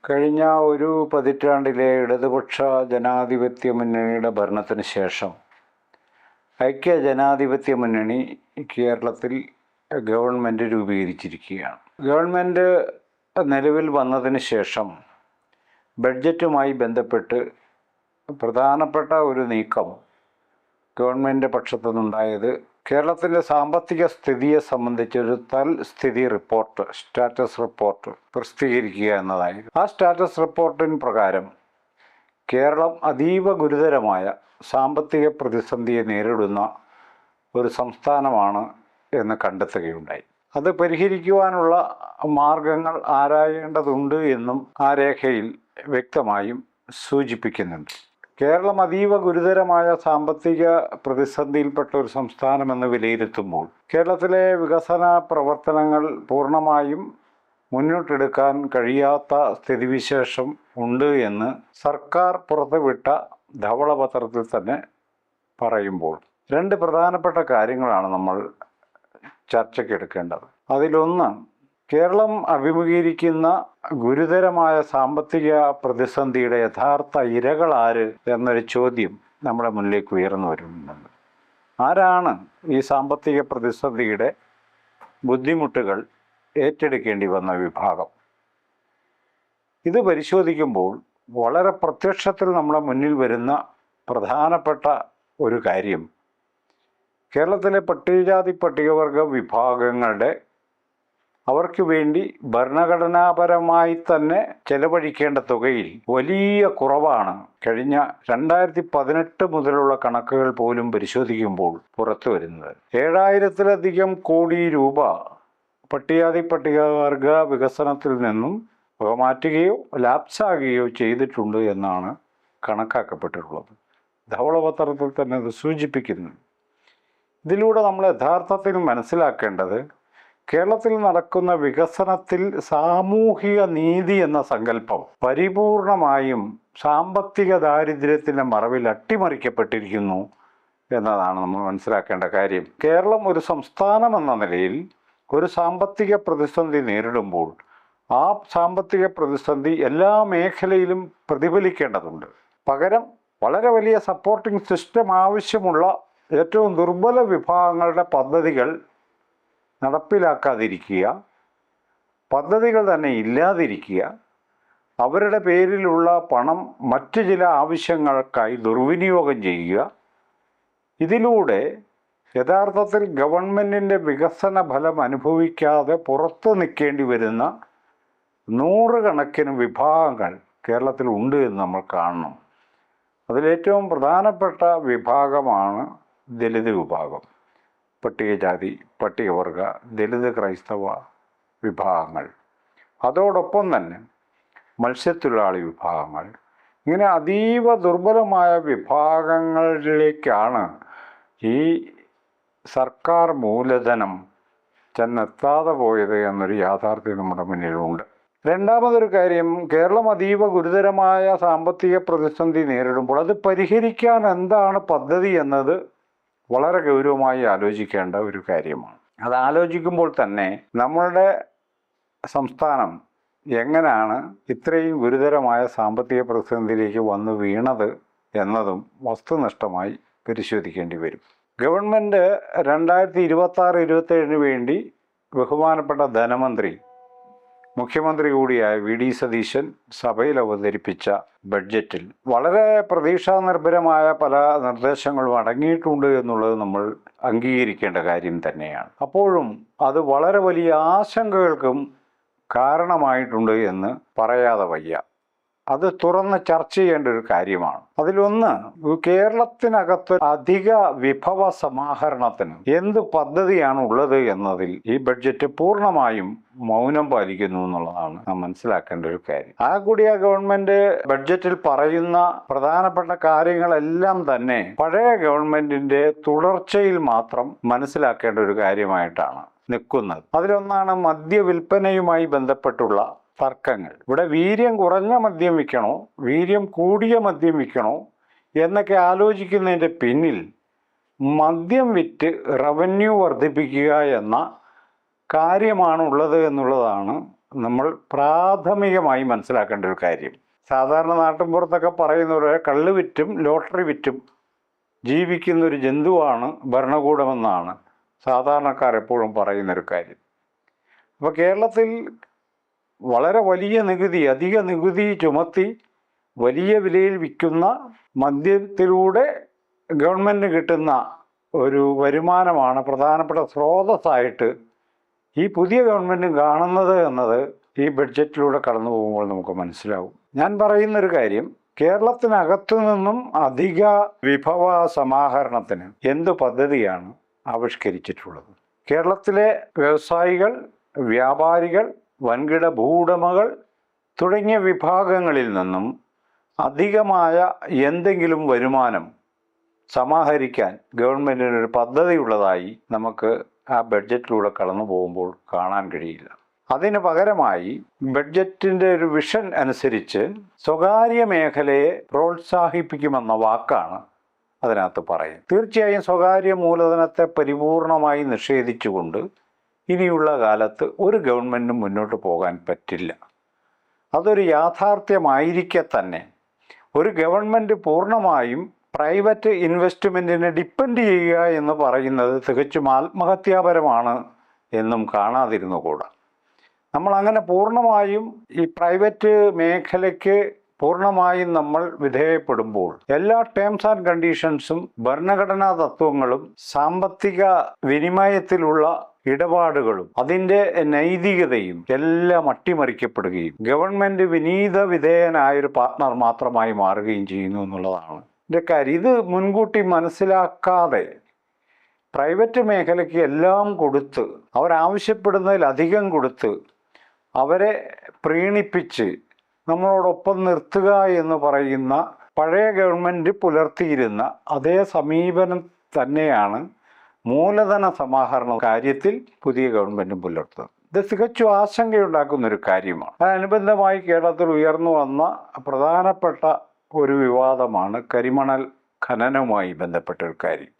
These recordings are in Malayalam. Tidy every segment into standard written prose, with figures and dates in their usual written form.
കഴിഞ്ഞ ഒരു പതിറ്റാണ്ടിലെ ഇടതുപക്ഷ ജനാധിപത്യ മുന്നണിയുടെ ഭരണത്തിന് ശേഷം ഐക്യ ജനാധിപത്യ മുന്നണി കേരളത്തിൽ ഗവൺമെൻറ് രൂപീകരിച്ചിരിക്കുകയാണ്. ഗവൺമെൻറ് നിലവിൽ വന്നതിന് ശേഷം ബഡ്ജറ്റുമായി ബന്ധപ്പെട്ട് പ്രധാനപ്പെട്ട ഒരു നീക്കം ഗവൺമെൻറ് പക്ഷത്തു നിന്നുണ്ടായത് കേരളത്തിൻ്റെ സാമ്പത്തിക സ്ഥിതിയെ സംബന്ധിച്ചൊരു തൽസ്ഥിതി റിപ്പോർട്ട്, സ്റ്റാറ്റസ് റിപ്പോർട്ട് പ്രസിദ്ധീകരിക്കുക എന്നതായിരുന്നു. ആ സ്റ്റാറ്റസ് റിപ്പോർട്ടിന് പ്രകാരം കേരളം അതീവ ഗുരുതരമായ സാമ്പത്തിക പ്രതിസന്ധിയെ നേരിടുന്ന ഒരു സംസ്ഥാനമാണ് എന്ന് കണ്ടെത്തുകയുണ്ടായി. അത് പരിഹരിക്കുവാനുള്ള മാർഗങ്ങൾ ആരായേണ്ടതുണ്ട് എന്നും ആ രേഖയിൽ വ്യക്തമായും സൂചിപ്പിക്കുന്നുണ്ട്. കേരളം അതീവ ഗുരുതരമായ സാമ്പത്തിക പ്രതിസന്ധിയിൽപ്പെട്ട ഒരു സംസ്ഥാനമെന്ന് വിലയിരുത്തുമ്പോൾ കേരളത്തിലെ വികസന പ്രവർത്തനങ്ങൾ പൂർണ്ണമായും മുന്നോട്ടെടുക്കാൻ കഴിയാത്ത സ്ഥിതിവിശേഷം ഉണ്ട് എന്ന് സർക്കാർ പുറത്തുവിട്ട ധവളപത്രത്തിൽ തന്നെ പറയുമ്പോൾ രണ്ട് പ്രധാനപ്പെട്ട കാര്യങ്ങളാണ് നമ്മൾ ചർച്ചയ്ക്കെടുക്കേണ്ടത്. അതിലൊന്ന്, കേരളം അഭിമുഖീകരിക്കുന്ന ഗുരുതരമായ സാമ്പത്തിക പ്രതിസന്ധിയുടെ യഥാർത്ഥ ഇരകളാര് എന്നൊരു ചോദ്യം നമ്മുടെ മുന്നിലേക്ക് ഉയർന്നു വരുന്നുണ്ട്. ആരാണ് ഈ സാമ്പത്തിക പ്രതിസന്ധിയുടെ ബുദ്ധിമുട്ടുകൾ ഏറ്റെടുക്കേണ്ടി വന്ന വിഭാഗം? ഇത് പരിശോധിക്കുമ്പോൾ വളരെ പ്രത്യക്ഷത്തിൽ നമ്മുടെ മുന്നിൽ വരുന്ന പ്രധാനപ്പെട്ട ഒരു കാര്യം, കേരളത്തിലെ പട്ടികജാതി പട്ടികവർഗ വിഭാഗങ്ങളുടെ അവർക്ക് വേണ്ടി ഭരണഘടനാപരമായി തന്നെ ചെലവഴിക്കേണ്ട തുകയിൽ വലിയ കുറവാണ് കഴിഞ്ഞ 2018 മുതലുള്ള കണക്കുകൾ പോലും പരിശോധിക്കുമ്പോൾ പുറത്തു വരുന്നത്. 7000-ലധികം കോടി രൂപ പട്ടികജാതി പട്ടികവർഗ വികസനത്തിൽ നിന്നും മാറ്റുകയോ ലാപ്സാകുകയോ ചെയ്തിട്ടുണ്ട് എന്നാണ് കണക്കാക്കപ്പെട്ടിട്ടുള്ളത്. ധവളപത്രത്തിൽ തന്നെ അത് സൂചിപ്പിക്കുന്നു. ഇതിലൂടെ നമ്മൾ യഥാർത്ഥത്തിൽ മനസ്സിലാക്കേണ്ടത്, കേരളത്തിൽ നടക്കുന്ന വികസനത്തിൽ സാമൂഹിക നീതി എന്ന സങ്കല്പം പരിപൂർണമായും സാമ്പത്തിക ദാരിദ്ര്യത്തിൻ്റെ മറവിൽ അട്ടിമറിക്കപ്പെട്ടിരിക്കുന്നു എന്നതാണ് നമ്മൾ മനസ്സിലാക്കേണ്ട കാര്യം. കേരളം ഒരു സംസ്ഥാനം എന്ന നിലയിൽ ഒരു സാമ്പത്തിക പ്രതിസന്ധി നേരിടുമ്പോൾ ആ സാമ്പത്തിക പ്രതിസന്ധി എല്ലാ മേഖലയിലും പ്രതിഫലിക്കേണ്ടതുണ്ട്. പകരം വളരെ വലിയ സപ്പോർട്ടിംഗ് സിസ്റ്റം ആവശ്യമുള്ള ഏറ്റവും ദുർബല വിഭാഗങ്ങളുടെ പദ്ധതികൾ നടപ്പിലാക്കാതിരിക്കുക, പദ്ധതികൾ തന്നെ ഇല്ലാതിരിക്കുക, അവരുടെ പേരിലുള്ള പണം മറ്റു ചില ആവശ്യങ്ങൾക്കായി ദുർവിനിയോഗം ചെയ്യുക. ഇതിലൂടെ യഥാർത്ഥത്തിൽ ഗവൺമെൻറ്റിൻ്റെ വികസന ഫലം അനുഭവിക്കാതെ പുറത്തു നിൽക്കേണ്ടി വരുന്ന നൂറുകണക്കിന് വിഭാഗങ്ങൾ കേരളത്തിലുണ്ട് എന്ന് നമ്മൾ കാണണം. അതിലേറ്റവും പ്രധാനപ്പെട്ട വിഭാഗമാണ് ദലിത് വിഭാഗം, പട്ടികജാതി പട്ടികവർഗ ദലിത് ക്രൈസ്തവ വിഭാഗങ്ങൾ. അതോടൊപ്പം തന്നെ മത്സ്യത്തൊഴിലാളി വിഭാഗങ്ങൾ. ഇങ്ങനെ അതീവ ദുർബലമായ വിഭാഗങ്ങളിലേക്കാണ് ഈ സർക്കാർ മൂലധനം ചെന്നെത്താതെ പോയത് എന്നൊരു യാഥാർത്ഥ്യം നമ്മുടെ മുന്നിലുണ്ട്. രണ്ടാമതൊരു കാര്യം, കേരളം അതീവ ഗുരുതരമായ സാമ്പത്തിക പ്രതിസന്ധി നേരിടുമ്പോൾ അത് പരിഹരിക്കാൻ എന്താണ് പദ്ധതി എന്നത് വളരെ ഗൗരവമായി ആലോചിക്കേണ്ട ഒരു കാര്യമാണ്. അത് ആലോചിക്കുമ്പോൾ തന്നെ നമ്മളുടെ സംസ്ഥാനം എങ്ങനെയാണ് ഇത്രയും ഗുരുതരമായ സാമ്പത്തിക പ്രതിസന്ധിയിലേക്ക് വന്നു വീണത് എന്നതും വസ്തുനിഷ്ഠമായി പരിശോധിക്കേണ്ടി വരും. ഗവൺമെൻറ് 2026-27 വേണ്ടി ബഹുമാനപ്പെട്ട ധനമന്ത്രി, മുഖ്യമന്ത്രി കൂടിയായ VD സതീശൻ സഭയിൽ അവതരിപ്പിച്ച ബഡ്ജറ്റിൽ വളരെ പ്രതീക്ഷാനിർഭരമായ പല നിർദ്ദേശങ്ങളും അടങ്ങിയിട്ടുണ്ട് എന്നുള്ളത് നമ്മൾ അംഗീകരിക്കേണ്ട കാര്യം തന്നെയാണ്. അപ്പോഴും അത് വളരെ വലിയ ആശങ്കകൾക്കും കാരണമായിട്ടുണ്ട് എന്ന് പറയാതെ വയ്യ. അത് തുറന്ന് ചർച്ച ചെയ്യേണ്ട ഒരു കാര്യമാണ്. അതിലൊന്ന്, കേരളത്തിനകത്ത് അധിക വിഭവ സമാഹരണത്തിന് എന്ത് പദ്ധതിയാണ് ഉള്ളത് എന്നതിൽ ഈ ബഡ്ജറ്റ് പൂർണ്ണമായും മൗനം പാലിക്കുന്നു എന്നുള്ളതാണ് നാം മനസ്സിലാക്കേണ്ട ഒരു കാര്യം. ആ കൂടിയ ഗവൺമെന്റ് ബഡ്ജറ്റിൽ പറയുന്ന പ്രധാനപ്പെട്ട കാര്യങ്ങളെല്ലാം തന്നെ പഴയ ഗവൺമെന്റിന്റെ തുടർച്ചയിൽ മാത്രം മനസ്സിലാക്കേണ്ട ഒരു കാര്യമായിട്ടാണ് നിൽക്കുന്നത്. അതിലൊന്നാണ് മദ്യവിൽപ്പനയുമായി ബന്ധപ്പെട്ടുള്ള തർക്കങ്ങൾ. ഇവിടെ വീര്യം കുറഞ്ഞ മദ്യം വിൽക്കണോ വീര്യം കൂടിയ മദ്യം വിൽക്കണോ എന്നൊക്കെ ആലോചിക്കുന്നതിൻ്റെ പിന്നിൽ മദ്യം വിറ്റ് റവന്യൂ വർദ്ധിപ്പിക്കുക എന്ന കാര്യമാണുള്ളത് എന്നുള്ളതാണ് നമ്മൾ പ്രാഥമികമായി മനസ്സിലാക്കേണ്ട ഒരു കാര്യം. സാധാരണ നാട്ടിൻപുറത്തൊക്കെ പറയുന്നവരെ കള്ള് വിറ്റും ലോട്ടറി വിറ്റും ജീവിക്കുന്നൊരു ജന്തുവാണ് ഭരണകൂടമെന്നാണ് സാധാരണക്കാർ എപ്പോഴും പറയുന്നൊരു കാര്യം. അപ്പോൾ കേരളത്തിൽ വളരെ വലിയ നികുതി, അധിക നികുതി ചുമത്തി വലിയ വിലയിൽ വിൽക്കുന്ന മദ്യത്തിലൂടെ ഗവൺമെൻറ്റിന് കിട്ടുന്ന ഒരു വരുമാനമാണ് പ്രധാനപ്പെട്ട സ്രോതസ്സായിട്ട് ഈ പുതിയ ഗവൺമെൻറ്റും കാണുന്നത് എന്നത് ഈ ബഡ്ജറ്റിലൂടെ കടന്നു പോകുമ്പോൾ നമുക്ക് മനസ്സിലാവും. ഞാൻ പറയുന്നൊരു കാര്യം, കേരളത്തിനകത്തു നിന്നും അധിക വിഭവ സമാഹരണത്തിന് എന്ത് പദ്ധതിയാണ് ആവിഷ്കരിച്ചിട്ടുള്ളത്? കേരളത്തിലെ വ്യവസായികൾ, വ്യാപാരികൾ, വൻകിട ഭൂവുടമകൾ തുടങ്ങിയ വിഭാഗങ്ങളിൽ നിന്നും അധികമായ എന്തെങ്കിലും വരുമാനം സമാഹരിക്കാൻ ഗവൺമെൻറ്റിനൊരു പദ്ധതിയുള്ളതായി നമുക്ക് ആ ബഡ്ജറ്റിലൂടെ കടന്നു പോകുമ്പോൾ കാണാൻ കഴിയില്ല. അതിന് പകരമായി ബഡ്ജറ്റിൻ്റെ ഒരു വിഷൻ അനുസരിച്ച് സ്വകാര്യ മേഖലയെ പ്രോത്സാഹിപ്പിക്കുമെന്ന വാക്കാണ് അതിനകത്ത് പറയും. തീർച്ചയായും സ്വകാര്യ മൂലധനത്തെ പരിപൂർണമായി നിഷേധിച്ചുകൊണ്ട് ഇനിയുള്ള കാലത്ത് ഒരു ഗവൺമെൻറ്റും മുന്നോട്ട് പോകാൻ പറ്റില്ല. അതൊരു യാഥാർത്ഥ്യമായിരിക്കെ തന്നെ ഒരു ഗവൺമെൻറ് പൂർണ്ണമായും പ്രൈവറ്റ് ഇൻവെസ്റ്റ്മെൻറ്റിനെ ഡിപ്പെൻഡ് ചെയ്യുക എന്ന് പറയുന്നത് തികച്ചും ആത്മഹത്യാപരമാണ് എന്നും കാണാതിരുന്നുകൂടാ. നമ്മളങ്ങനെ പൂർണ്ണമായും ഈ പ്രൈവറ്റ് മേഖലയ്ക്ക് പൂർണ്ണമായും നമ്മൾ വിധേയപ്പെടുമ്പോൾ എല്ലാ ടേംസ് ആൻഡ് കണ്ടീഷൻസും ഭരണഘടനാ തത്വങ്ങളും സാമ്പത്തിക വിനിമയത്തിലുള്ള ഇടപാടുകളും അതിൻ്റെ നൈതികതയും എല്ലാം അട്ടിമറിക്കപ്പെടുകയും ഗവൺമെൻറ് വിനീത വിധേയനായൊരു പാർട്ട്ണർ മാത്രമായി മാറുകയും ചെയ്യുന്നു എന്നുള്ളതാണ് ഇതിൻ്റെ കാര്യം. ഇത് മുൻകൂട്ടി മനസ്സിലാക്കാതെ പ്രൈവറ്റ് മേഖലയ്ക്ക് എല്ലാം കൊടുത്ത് അവരാവശ്യപ്പെടുന്നതിലധികം കൊടുത്ത് അവരെ പ്രീണിപ്പിച്ച് നമ്മളോടൊപ്പം നിർത്തുക എന്ന് പറയുന്ന പഴയ ഗവൺമെൻറ് പുലർത്തിയിരുന്ന അതേ സമീപനം തന്നെയാണ് മൂലധന സമാഹരണ കാര്യത്തിൽ പുതിയ ഗവൺമെൻറ്റും പുലർത്തുന്നത്. ഇത് തികച്ചും ആശങ്കയുണ്ടാക്കുന്നൊരു കാര്യമാണ്. അതിനനുബന്ധമായി കേരളത്തിൽ ഉയർന്നു വന്ന പ്രധാനപ്പെട്ട ഒരു വിവാദമാണ് കരിമണൽ ഖനനവുമായി ബന്ധപ്പെട്ട ഒരു കാര്യം.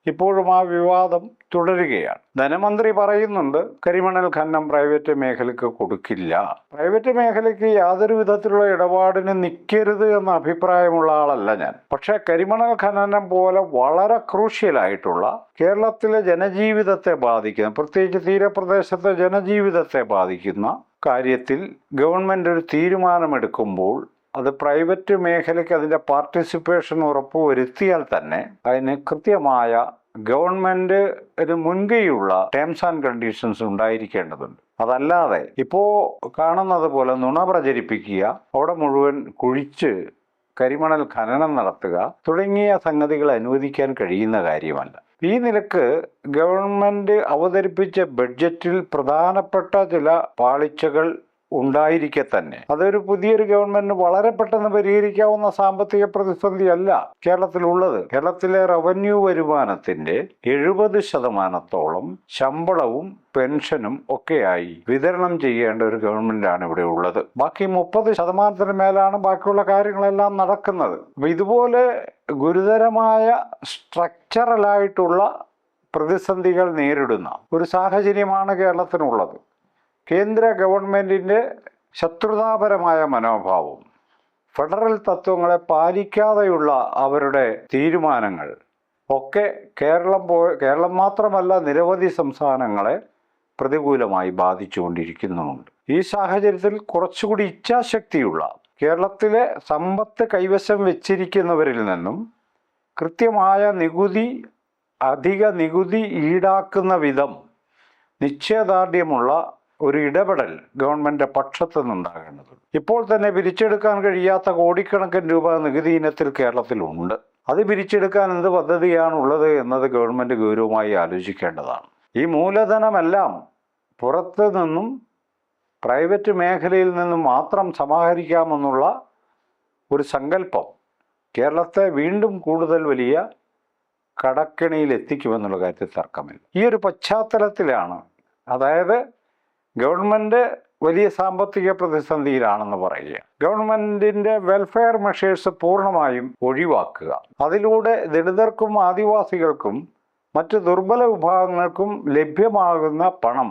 ഇപ്പോഴും ആ വിവാദം തുടരുകയാണ്. ധനമന്ത്രി പറയുന്നുണ്ട് കരിമണൽ ഖനനം പ്രൈവറ്റ് മേഖലയ്ക്ക് കൊടുക്കില്ല, പ്രൈവറ്റ് മേഖലയ്ക്ക് യാതൊരു വിധത്തിലുള്ള ഇടപാടിന് നിൽക്കരുത് എന്ന അഭിപ്രായമുള്ള ആളല്ല ഞാൻ. പക്ഷേ കരിമണൽ ഖനനം പോലെ വളരെ ക്രൂഷ്യലായിട്ടുള്ള കേരളത്തിലെ ജനജീവിതത്തെ ബാധിക്കുന്ന, പ്രത്യേകിച്ച് തീരപ്രദേശത്തെ ജനജീവിതത്തെ ബാധിക്കുന്ന കാര്യത്തിൽ ഗവൺമെൻറ് ഒരു തീരുമാനമെടുക്കുമ്പോൾ അത് പ്രൈവറ്റ് മേഖലയ്ക്ക് അതിൻ്റെ പാർട്ടിസിപ്പേഷൻ ഉറപ്പുവരുത്തിയാൽ തന്നെ അതിന് കൃത്യമായ ഗവൺമെൻറ് മുൻകൈയുള്ള ടേംസ് ആൻഡ് കണ്ടീഷൻസ് ഉണ്ടായിരിക്കേണ്ടതുണ്ട്. അതല്ലാതെ ഇപ്പോൾ കാണുന്നത് പോലെ നുണ പ്രചരിപ്പിക്കുക, അവിടെ മുഴുവൻ കുഴിച്ച് കരിമണൽ ഖനനം നടത്തുക തുടങ്ങിയ സംഗതികൾ അനുവദിക്കാൻ കഴിയുന്ന കാര്യമല്ല. ഈ നിലക്ക് ഗവൺമെൻറ് അവതരിപ്പിച്ച ബഡ്ജറ്റിൽ പ്രധാനപ്പെട്ട ചില പാളിച്ചകൾ ഉണ്ടായിരിക്കെ തന്നെ അതൊരു പുതിയൊരു ഗവൺമെന്റിന് വളരെ പെട്ടെന്ന് പരിഹരിക്കാവുന്ന സാമ്പത്തിക പ്രതിസന്ധിയല്ല കേരളത്തിലുള്ളത്. കേരളത്തിലെ റവന്യൂ വരുമാനത്തിന്റെ 70% ശമ്പളവും പെൻഷനും ഒക്കെയായി വിതരണം ചെയ്യേണ്ട ഒരു ഗവൺമെന്റാണ് ഇവിടെ ഉള്ളത്. ബാക്കി 30% മേലാണ് ബാക്കിയുള്ള കാര്യങ്ങളെല്ലാം നടക്കുന്നത്. അപ്പം ഇതുപോലെ ഗുരുതരമായ സ്ട്രക്ചറലായിട്ടുള്ള പ്രതിസന്ധികൾ നേരിടുന്ന ഒരു സാഹചര്യമാണ് കേരളത്തിനുള്ളത്. കേന്ദ്ര ഗവൺമെൻറ്റിൻ്റെ ശത്രുതാപരമായ മനോഭാവം, ഫെഡറൽ തത്വങ്ങളെ പാലിക്കാതെയുള്ള അവരുടെ തീരുമാനങ്ങൾ ഒക്കെ കേരളം മാത്രമല്ല നിരവധി സംസ്ഥാനങ്ങളെ പ്രതികൂലമായി ബാധിച്ചുകൊണ്ടിരിക്കുന്നുമുണ്ട്. ഈ സാഹചര്യത്തിൽ കുറച്ചുകൂടി ഇച്ഛാശക്തിയുള്ള കേരളത്തിലെ സമ്പത്ത് കൈവശം വെച്ചിരിക്കുന്നവരിൽ നിന്നും കൃത്യമായ അധിക നികുതി ഈടാക്കുന്ന വിധം നിശ്ചയദാർഢ്യമുള്ള ഒരു ഇടപെടൽ ഗവൺമെൻറ് പക്ഷത്തു നിന്നുണ്ടാകേണ്ടതുണ്ട്. ഇപ്പോൾ തന്നെ പിരിച്ചെടുക്കാൻ കഴിയാത്ത കോടിക്കണക്കിന് രൂപ നികുതി ഇനത്തിൽ കേരളത്തിലുണ്ട്. അത് പിരിച്ചെടുക്കാൻ എന്ത് പദ്ധതിയാണുള്ളത് എന്നത് ഗവൺമെൻറ് ഗൗരവമായി ആലോചിക്കേണ്ടതാണ്. ഈ മൂലധനമെല്ലാം പുറത്തു നിന്നും പ്രൈവറ്റ് മേഖലയിൽ നിന്നും മാത്രം സമാഹരിക്കാമെന്നുള്ള ഒരു സങ്കല്പം കേരളത്തെ വീണ്ടും കൂടുതൽ വലിയ കടക്കെണിയിൽ എത്തിക്കുമെന്നുള്ള കാര്യത്തിൽ തർക്കമില്ല. ഈ ഒരു പശ്ചാത്തലത്തിലാണ്, അതായത് ഗവൺമെൻറ് വലിയ സാമ്പത്തിക പ്രതിസന്ധിയിലാണെന്ന് പറയുക, ഗവൺമെൻറ്റിൻ്റെ വെൽഫെയർ മെഷേഴ്സ് പൂർണ്ണമായും ഒഴിവാക്കുക, അതിലൂടെ ദളിതർക്കും ആദിവാസികൾക്കും മറ്റ് ദുർബല വിഭാഗങ്ങൾക്കും ലഭ്യമാകുന്ന പണം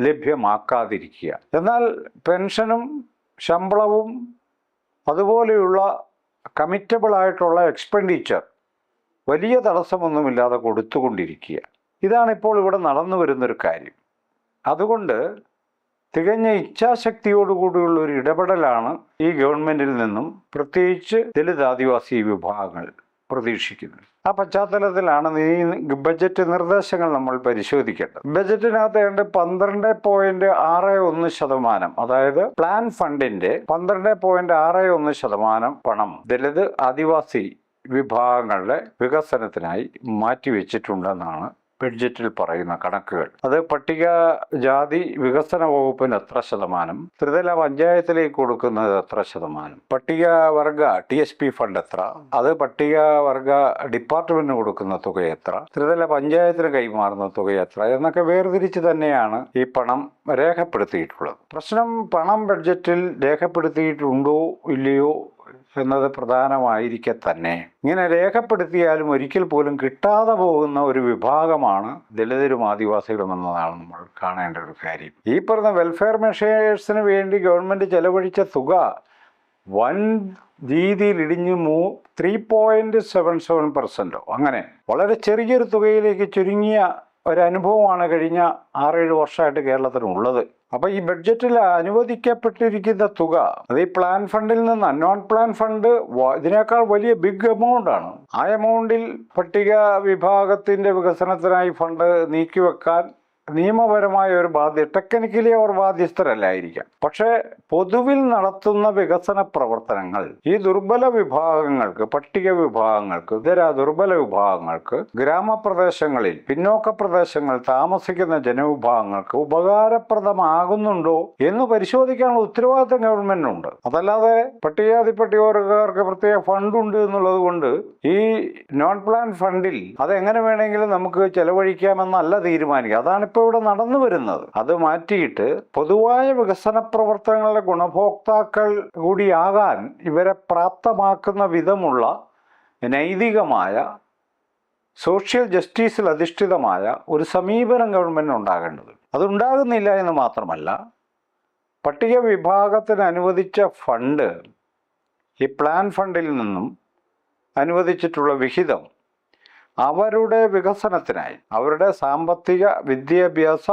ലഭ്യമാക്കാതിരിക്കുക. എന്നാൽ പെൻഷനും ശമ്പളവും അതുപോലെയുള്ള കമ്മിറ്റബിളായിട്ടുള്ള എക്സ്പെൻഡിച്ചർ വലിയ തടസ്സമൊന്നുമില്ലാതെ കൊടുത്തുകൊണ്ടിരിക്കുക. ഇതാണിപ്പോൾ ഇവിടെ നടന്നു വരുന്നൊരു കാര്യം. അതുകൊണ്ട് തികഞ്ഞ ഇച്ഛാശക്തിയോടുകൂടിയുള്ള ഒരു ഇടപെടലാണ് ഈ ഗവൺമെൻറ്റിൽ നിന്നും പ്രത്യേകിച്ച് ദലിത് ആദിവാസി വിഭാഗങ്ങൾ പ്രതീക്ഷിക്കുന്നത്. ആ പശ്ചാത്തലത്തിലാണ് ഈ ബജറ്റ് നിർദ്ദേശങ്ങൾ നമ്മൾ പരിശോധിക്കേണ്ടത്. ബജറ്റിനകത്ത് ഏതാണ്ട് 12.61%, അതായത് പ്ലാൻ ഫണ്ടിന്റെ 12.61% പണം ദലിത് ആദിവാസി വിഭാഗങ്ങളുടെ വികസനത്തിനായി മാറ്റിവെച്ചിട്ടുണ്ടെന്നാണ് ബഡ്ജറ്റിൽ പറയുന്ന കണക്കുകൾ. അത് പട്ടികജാതി വികസന വകുപ്പിന് എത്ര ശതമാനം, ത്രിതല പഞ്ചായത്തിലേക്ക് കൊടുക്കുന്നത് എത്ര ശതമാനം, പട്ടികവർഗ TSP ഫണ്ട് എത്ര, അത് പട്ടികവർഗ ഡിപ്പാർട്ട്മെന്റിന് കൊടുക്കുന്ന തുക എത്ര, ത്രിതല പഞ്ചായത്തിന് കൈമാറുന്ന തുക എത്ര എന്നൊക്കെ വേർതിരിച്ച് തന്നെയാണ് ഈ പണം രേഖപ്പെടുത്തിയിട്ടുള്ളത്. പ്രശ്നം പണം ബഡ്ജറ്റിൽ രേഖപ്പെടുത്തിയിട്ടുണ്ടോ ഇല്ലയോ എന്നത് പ്രധാനമായിരിക്കെ തന്നെ ഇങ്ങനെ രേഖപ്പെടുത്തിയാലും ഒരിക്കൽ പോലും കിട്ടാതെ പോകുന്ന ഒരു വിഭാഗമാണ് ദലിതരും ആദിവാസികളും എന്നതാണ് നമ്മൾ കാണേണ്ട ഒരു കാര്യം. ഈ പറഞ്ഞ വെൽഫെയർ മെഷേഴ്സിന് വേണ്ടി ഗവൺമെൻറ് ചെലവഴിച്ച തുക വൻ രീതിയിൽ ഇടിഞ്ഞ് 3.77%, അങ്ങനെ വളരെ ചെറിയൊരു തുകയിലേക്ക് ചുരുങ്ങിയ ഒരനുഭവമാണ് കഴിഞ്ഞ 6-7 വർഷമായിട്ട് കേരളത്തിനുള്ളത്. അപ്പോൾ ഈ ബഡ്ജറ്റിൽ അനുവദിക്കപ്പെട്ടിരിക്കുന്ന തുക അത് ഈ പ്ലാൻ ഫണ്ടിൽ നിന്ന് നോൺ പ്ലാൻ ഫണ്ട് ഇതിനേക്കാൾ വലിയ ബിഗ് എമൗണ്ടാണ്. ആ എമൗണ്ടിൽ പട്ടിക വിഭാഗത്തിൻ്റെ വികസനത്തിനായി ഫണ്ട് നീക്കിവെക്കാൻ നിയമപരമായ ഒരു ടെക്നിക്കലി അവർ ബാധ്യസ്ഥരല്ലായിരിക്കാം. പക്ഷേ പൊതുവിൽ നടത്തുന്ന വികസന പ്രവർത്തനങ്ങൾ ഈ ദുർബല വിഭാഗങ്ങൾക്ക്, പട്ടിക വിഭാഗങ്ങൾക്ക്, ഇതര ദുർബല വിഭാഗങ്ങൾക്ക്, ഗ്രാമപ്രദേശങ്ങളിൽ പിന്നോക്ക പ്രദേശങ്ങളിൽ താമസിക്കുന്ന ജനവിഭാഗങ്ങൾക്ക് ഉപകാരപ്രദമാകുന്നുണ്ടോ എന്ന് പരിശോധിക്കാനുള്ള ഉത്തരവാദിത്തം ഗവൺമെന്റിനുണ്ട്. അതല്ലാതെ പട്ടികജാതി പട്ടികവർഗക്കാർക്ക് പ്രത്യേക ഫണ്ടുണ്ട് എന്നുള്ളത് കൊണ്ട് ഈ നോൺ പ്ലാൻ ഫണ്ടിൽ അതെങ്ങനെ വേണമെങ്കിലും നമുക്ക് ചെലവഴിക്കാമെന്നല്ല തീരുമാനിക്കുക. അതാണ് ഇപ്പോൾ ഇവിടെ നടന്നു വരുന്നത്. അത് മാറ്റിയിട്ട് പൊതുവായ വികസന പ്രവർത്തനങ്ങളുടെ ഗുണഭോക്താക്കൾ കൂടിയാകാൻ ഇവരെ പ്രാപ്തമാക്കുന്ന വിധമുള്ള നൈതികമായ സോഷ്യൽ ജസ്റ്റിസിൽ അധിഷ്ഠിതമായ ഒരു സമീപനം ഗവൺമെൻറ് ഉണ്ടാകേണ്ടത്. അതുണ്ടാകുന്നില്ല എന്ന് മാത്രമല്ല, പട്ടിക വിഭാഗത്തിന് അനുവദിച്ച ഫണ്ട് ഈ പ്ലാൻ ഫണ്ടിൽ നിന്നും അനുവദിച്ചിട്ടുള്ള വിഹിതം അവരുടെ വികസനത്തിനായി, അവരുടെ സാമ്പത്തിക വിദ്യാഭ്യാസ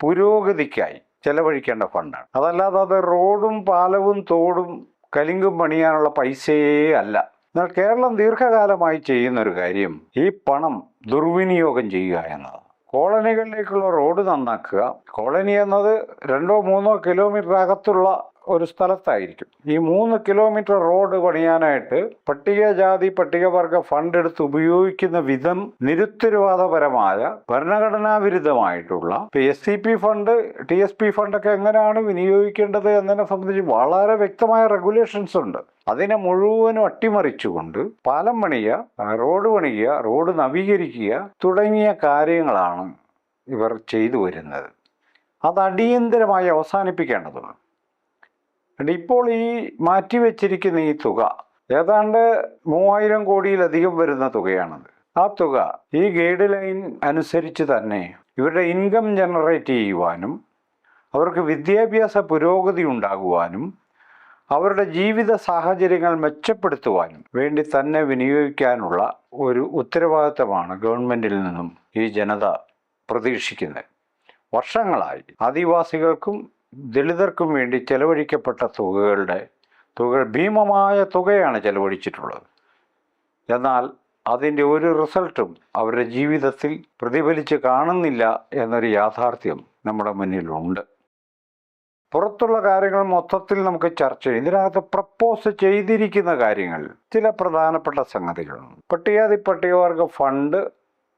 പുരോഗതിക്കായി ചെലവഴിക്കേണ്ട ഫണ്ടാണ്. അതല്ലാതെ അത് റോഡും പാലവും തോടും കലിങ്കും പണിയാനുള്ള പൈസയേ അല്ല. എന്നാൽ കേരളം ദീർഘകാലമായി ചെയ്യുന്നൊരു കാര്യം ഈ പണം ദുർവിനിയോഗം ചെയ്യുക എന്നതാണ്. കോളനികളിലേക്കുള്ള റോഡ് നന്നാക്കുക. കോളനി എന്നത് 2-3 കിലോമീറ്റർ അകത്തുള്ള ഒരു സ്ഥലത്തായിരിക്കും. ഈ 3 കിലോമീറ്റർ റോഡ് പണിയാനായിട്ട് പട്ടികജാതി പട്ടികവർഗ ഫണ്ട് എടുത്ത് ഉപയോഗിക്കുന്ന വിധം നിരുത്തരവാദപരമായ ഭരണഘടനാ വിരുദ്ധമായിട്ടുള്ള SCP ഫണ്ട് TSP ഫണ്ടൊക്കെ എങ്ങനെയാണ് വിനിയോഗിക്കേണ്ടത് എന്നതിനെ സംബന്ധിച്ച് വളരെ വ്യക്തമായ റെഗുലേഷൻസ് ഉണ്ട്. അതിനെ മുഴുവനും അട്ടിമറിച്ചുകൊണ്ട് പാലം പണിയുക, റോഡ് പണിയുക, റോഡ് നവീകരിക്കുക തുടങ്ങിയ കാര്യങ്ങളാണ് ഇവർ ചെയ്തു വരുന്നത്. അത് അടിയന്തരമായി അവസാനിപ്പിക്കേണ്ടതുണ്ട്. ഇപ്പോൾ ഈ മാറ്റിവെച്ചിരിക്കുന്ന ഈ തുക ഏതാണ്ട് 3000 കോടിയിലധികം വരുന്ന തുകയാണത്. ആ തുക ഈ ഗൈഡ് ലൈൻ അനുസരിച്ച് തന്നെ ഇവരുടെ ഇൻകം ജനറേറ്റ് ചെയ്യുവാനും അവർക്ക് വിദ്യാഭ്യാസ പുരോഗതി ഉണ്ടാകുവാനും അവരുടെ ജീവിത സാഹചര്യങ്ങൾ മെച്ചപ്പെടുത്തുവാനും വേണ്ടി തന്നെ വിനിയോഗിക്കാനുള്ള ഒരു ഉത്തരവാദിത്തമാണ് ഗവൺമെൻറ്റിൽ നിന്നും ഈ ജനത പ്രതീക്ഷിക്കുന്നത്. വർഷങ്ങളായി ആദിവാസികൾക്കും ദളിതർക്കും വേണ്ടി ചെലവഴിക്കപ്പെട്ട തുകകൾ ഭീമമായ തുകയാണ് ചെലവഴിച്ചിട്ടുള്ളത്. എന്നാൽ അതിൻ്റെ ഒരു റിസൾട്ടും അവരുടെ ജീവിതത്തിൽ പ്രതിഫലിച്ച് കാണുന്നില്ല എന്നൊരു യാഥാർത്ഥ്യം നമ്മുടെ മുന്നിലുണ്ട്. പുറത്തുള്ള കാര്യങ്ങൾ മൊത്തത്തിൽ നമുക്ക് ചർച്ച ചെയ്യും. ഇതിനകത്ത് പ്രപ്പോസ് ചെയ്തിരിക്കുന്ന കാര്യങ്ങൾ ചില പ്രധാനപ്പെട്ട സംഗതികളുണ്ട്. പട്ടികജാതി പട്ടികവർഗ ഫണ്ട്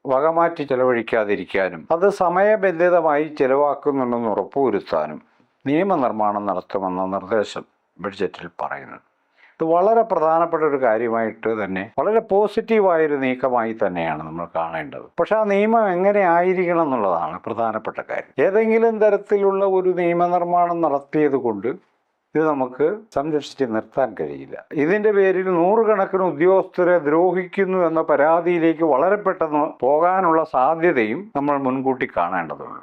വകമാറ്റി ചെലവഴിക്കാതിരിക്കാനും അത് സമയബന്ധിതമായി ചെലവാക്കുന്നുണ്ടെന്ന് ഉറപ്പുവരുത്താനും നിയമനിർമ്മാണം നടത്തുമെന്ന നിർദ്ദേശം ബഡ്ജറ്റിൽ പറയുന്നു. ഇത് വളരെ പ്രധാനപ്പെട്ട ഒരു കാര്യമായിട്ട് തന്നെ, വളരെ പോസിറ്റീവായൊരു നീക്കമായി തന്നെയാണ് നമ്മൾ കാണേണ്ടത്. പക്ഷെ ആ നിയമം എങ്ങനെ ആയിരിക്കണം എന്നുള്ളതാണ് പ്രധാനപ്പെട്ട കാര്യം. ഏതെങ്കിലും തരത്തിലുള്ള ഒരു നിയമനിർമ്മാണം നടത്തിയത് കൊണ്ട് ഇത് നമുക്ക് സംരക്ഷിച്ച് നിർത്താൻ കഴിയില്ല. ഇതിൻ്റെ പേരിൽ നൂറുകണക്കിന് ഉദ്യോഗസ്ഥരെ ദ്രോഹിക്കുന്നു എന്ന പരാതിയിലേക്ക് വളരെ പെട്ടെന്ന് പോകാനുള്ള സാധ്യതയും നമ്മൾ മുൻകൂട്ടി കാണേണ്ടതുണ്ട്.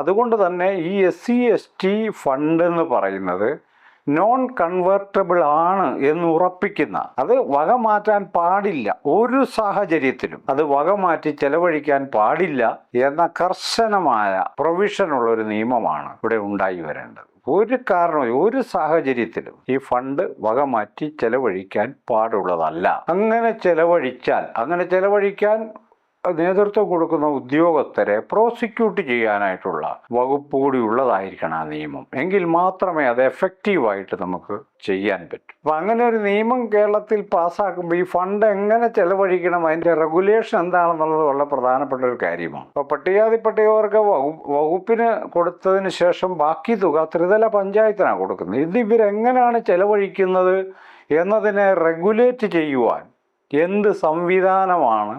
അതുകൊണ്ട് തന്നെ ഈ SC/ST ഫണ്ട് എന്ന് പറയുന്നത് നോൺ കൺവേർട്ടബിൾ ആണ് എന്ന് ഉറപ്പിക്കുന്ന, അത് വക മാറ്റാൻ പാടില്ല, ഒരു സാഹചര്യത്തിലും അത് വക മാറ്റി ചെലവഴിക്കാൻ പാടില്ല എന്ന കർശനമായ പ്രൊവിഷനുള്ള ഒരു നിയമമാണ് ഇവിടെ ഉണ്ടായി വരേണ്ടത്. ഒരു കാരണവും ഒരു സാഹചര്യത്തിലും ഈ ഫണ്ട് വക മാറ്റി ചെലവഴിക്കാൻ പാടുള്ളതല്ല. അങ്ങനെ ചെലവഴിക്കാൻ നേതൃത്വം കൊടുക്കുന്ന ഉദ്യോഗസ്ഥരെ പ്രോസിക്യൂട്ട് ചെയ്യാനായിട്ടുള്ള വകുപ്പ് കൂടി ഉള്ളതായിരിക്കണം ആ നിയമം. എങ്കിൽ മാത്രമേ അത് എഫക്റ്റീവായിട്ട് നമുക്ക് ചെയ്യാൻ പറ്റൂ. അപ്പം അങ്ങനെ ഒരു നിയമം കേരളത്തിൽ പാസ്സാക്കുമ്പോൾ ഈ ഫണ്ട് എങ്ങനെ ചെലവഴിക്കണം, അതിൻ്റെ റെഗുലേഷൻ എന്താണെന്നുള്ളത് വളരെ പ്രധാനപ്പെട്ട ഒരു കാര്യമാണ്. അപ്പോൾ പട്ടികവർഗ വകുപ്പിന് കൊടുത്തതിന് ശേഷം ബാക്കി തുക ത്രിതല പഞ്ചായത്തിനാണ് കൊടുക്കുന്നത്. ഇത് ഇവരെങ്ങനെയാണ് ചെലവഴിക്കുന്നത് എന്നതിനെ റെഗുലേറ്റ് ചെയ്യുവാൻ എന്ത് സംവിധാനമാണ്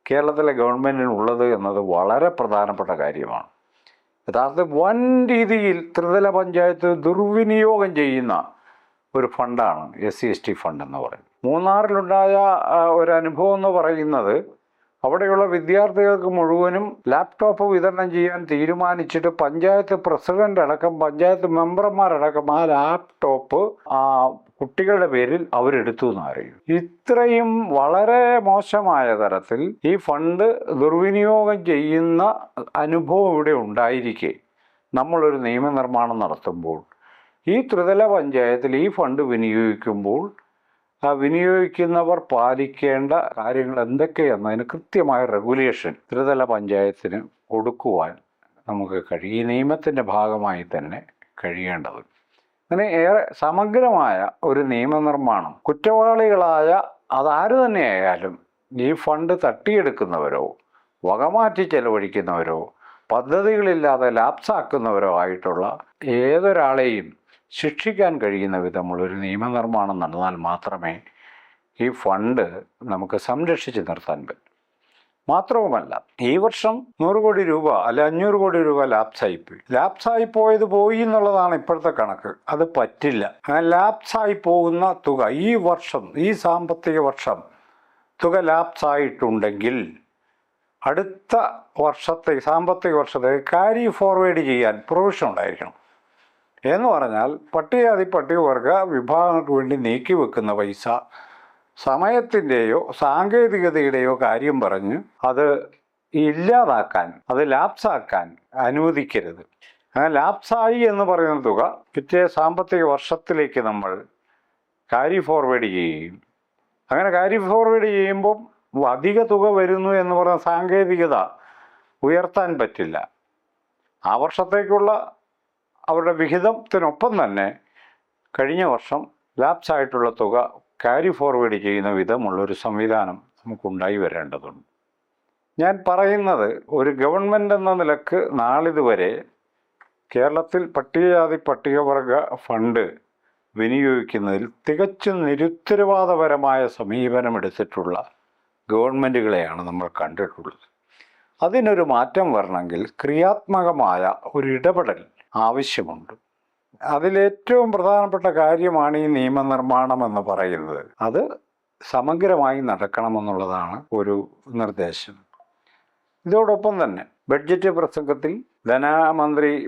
കേരളത്തിലെ ഗവൺമെൻറ്റിനുള്ളത് എന്നത് വളരെ പ്രധാനപ്പെട്ട കാര്യമാണ്. യഥാർത്ഥത്തിൽ വൻ രീതിയിൽ ത്രിതല പഞ്ചായത്ത് ദുർവിനിയോഗം ചെയ്യുന്ന ഒരു ഫണ്ടാണ് SC/ST ഫണ്ട് എന്ന് പറയുന്നത്. മൂന്നാറിലുണ്ടായ ഒരു അനുഭവം എന്ന് പറയുന്നത്, അവിടെയുള്ള വിദ്യാർത്ഥികൾക്ക് മുഴുവനും ലാപ്ടോപ്പ് വിതരണം ചെയ്യാൻ തീരുമാനിച്ചിട്ട് പഞ്ചായത്ത് പ്രസിഡന്റ് അടക്കം പഞ്ചായത്ത് മെമ്പർമാരടക്കം ആ ലാപ്ടോപ്പ് കുട്ടികളുടെ പേരിൽ അവരെടുത്തു എന്ന് അറിയും. ഇത്രയും വളരെ മോശമായ തരത്തിൽ ഈ ഫണ്ട് ദുർവിനിയോഗം ചെയ്യുന്ന അനുഭവം ഇവിടെ ഉണ്ടായിരിക്കെ നമ്മളൊരു നിയമനിർമ്മാണം നടത്തുമ്പോൾ ഈ ത്രിതല പഞ്ചായത്തിൽ ഈ ഫണ്ട് വിനിയോഗിക്കുമ്പോൾ വിനിയോഗിക്കുന്നവർ പാലിക്കേണ്ട കാര്യങ്ങൾ എന്തൊക്കെയെന്നതിന് കൃത്യമായ റെഗുലേഷൻ ത്രിതല പഞ്ചായത്തിന് കൊടുക്കുവാൻ നമുക്ക് കഴിയും. ഈ നിയമത്തിൻ്റെ ഭാഗമായി തന്നെ കഴിയേണ്ടത്. അങ്ങനെ ഏറെ സമഗ്രമായ ഒരു നിയമനിർമ്മാണം കുറ്റവാളികളായ അതാര് തന്നെയായാലും ഈ ഫണ്ട് തട്ടിയെടുക്കുന്നവരോ വകമാറ്റി ചെലവഴിക്കുന്നവരോ പദ്ധതികളില്ലാതെ ലാപ്സാക്കുന്നവരോ ആയിട്ടുള്ള ഏതൊരാളെയും ശിക്ഷിക്കാൻ കഴിയുന്ന വിധമുള്ളൊരു നിയമനിർമ്മാണം നടന്നാൽ മാത്രമേ ഈ ഫണ്ട് നമുക്ക് സംരക്ഷിച്ച് നിർത്താൻ പറ്റൂ. മാത്രവുമല്ല, ഈ വർഷം 100 കോടി രൂപ അല്ല 500 കോടി രൂപ ലാപ്സായി പോയി എന്നുള്ളതാണ് ഇപ്പോഴത്തെ കണക്ക്. അത് പറ്റില്ല. ലാപ്സായി പോകുന്ന തുക ഈ വർഷം, ഈ സാമ്പത്തിക വർഷം തുക ലാപ്സായിട്ടുണ്ടെങ്കിൽ അടുത്ത വർഷത്തെ സാമ്പത്തിക വർഷത്തെ ക്യാരി ഫോർവേഡ് ചെയ്യാൻ പ്രൊവിഷൻ ഉണ്ടായിരിക്കണം. എന്ന് പറഞ്ഞാൽ പട്ടികവർഗ വിഭാഗങ്ങൾക്ക് വേണ്ടി നീക്കി വെക്കുന്ന പൈസ സമയത്തിൻ്റെയോ സാങ്കേതികതയുടെയോ കാര്യം പറഞ്ഞ് അത് ഇല്ലാതാക്കാൻ, അത് ലാപ്സാക്കാൻ അനുവദിക്കരുത്. അങ്ങനെ ലാപ്സായി എന്ന് പറയുന്ന തുക പിറ്റേ സാമ്പത്തിക വർഷത്തിലേക്ക് നമ്മൾ ക്യാരി ഫോർവേഡ് ചെയ്യുകയും, അങ്ങനെ ക്യാരി ഫോർവേഡ് ചെയ്യുമ്പോൾ അധിക തുക വരുന്നു എന്ന് പറയുന്ന സാങ്കേതികത ഉയർത്താൻ പറ്റില്ല. ആ വർഷത്തേക്കുള്ള അവരുടെ വിഹിതത്തിനൊപ്പം തന്നെ കഴിഞ്ഞ വർഷം ലാപ്സായിട്ടുള്ള തുക ക്യാരി ഫോർവേഡ് ചെയ്യുന്ന വിധമുള്ളൊരു സംവിധാനം നമുക്കുണ്ടായി വരേണ്ടതുണ്ട്. ഞാൻ പറയുന്നത്, ഒരു ഗവൺമെൻറ് എന്ന നിലക്ക് നാളിതുവരെ കേരളത്തിൽ പട്ടികവർഗ ഫണ്ട് വിനിയോഗിക്കുന്നതിൽ തികച്ചും നിരുത്തരവാദപരമായ സമീപനമെടുത്തിട്ടുള്ള ഗവൺമെൻറ്റുകളെയാണ് നമ്മൾ കണ്ടിട്ടുള്ളത്. അതിനൊരു മാറ്റം വരണമെങ്കിൽ ക്രിയാത്മകമായ ഒരു ഇടപെടൽ ആവശ്യമുണ്ട്. അതിലേറ്റവും പ്രധാനപ്പെട്ട കാര്യമാണ് ഈ നിയമനിർമ്മാണം എന്ന് പറയുന്നത്. അത് സമഗ്രമായി നടക്കണമെന്നുള്ളതാണ് ഒരു നിർദ്ദേശം. ഇതോടൊപ്പം തന്നെ ബഡ്ജറ്റ് പ്രസംഗത്തിൽ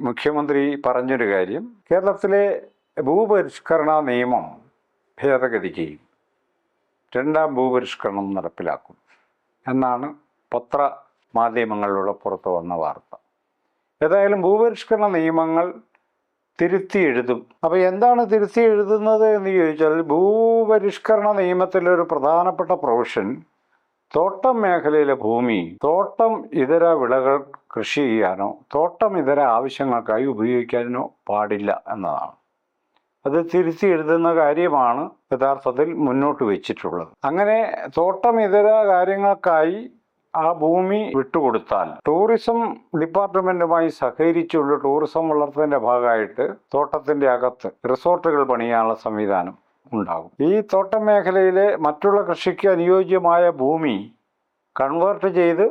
മുഖ്യമന്ത്രി പറഞ്ഞൊരു കാര്യം, കേരളത്തിലെ ഭൂപരിഷ്കരണ നിയമം ഭേദഗതി ചെയ്യും, 2ാം ഭൂപരിഷ്കരണം നടപ്പിലാക്കും എന്നാണ് പത്രമാധ്യമങ്ങളിലൂടെ പുറത്തു വന്ന വാർത്ത. ഏതായാലും ഭൂപരിഷ്കരണ നിയമങ്ങൾ തിരുത്തി എഴുതും. അപ്പോൾ എന്താണ് തിരുത്തി എഴുതുന്നത് എന്ന് ചോദിച്ചാൽ, ഭൂപരിഷ്കരണ നിയമത്തിലൊരു പ്രധാനപ്പെട്ട പ്രൊവിഷൻ തോട്ടം മേഖലയിലെ ഭൂമി തോട്ടം ഇതര വിളകൾ കൃഷി ചെയ്യാനോ തോട്ടം ഇതര ആവശ്യങ്ങൾക്കായി ഉപയോഗിക്കാനോ പാടില്ല എന്നതാണ്. അത് തിരുത്തി എഴുതുന്ന കാര്യമാണ് യഥാർത്ഥത്തിൽ മുന്നോട്ട് വെച്ചിട്ടുള്ളത്. അങ്ങനെ തോട്ടം ഇതര കാര്യങ്ങൾക്കായി ആ ഭൂമി വിട്ടുകൊടുത്താൽ ടൂറിസം ഡിപ്പാർട്ട്മെൻറ്റുമായി സഹകരിച്ചുള്ള ടൂറിസം വളർത്തലിൻ്റെ ഭാഗമായിട്ട് തോട്ടത്തിൻ്റെ അകത്ത് റിസോർട്ടുകൾ പണിയാനുള്ള സംവിധാനം ഉണ്ടാകും. ഈ തോട്ടം മേഖലയിലെ മറ്റുള്ള കൃഷിക്ക് അനുയോജ്യമായ ഭൂമി കൺവേർട്ട് ചെയ്ത്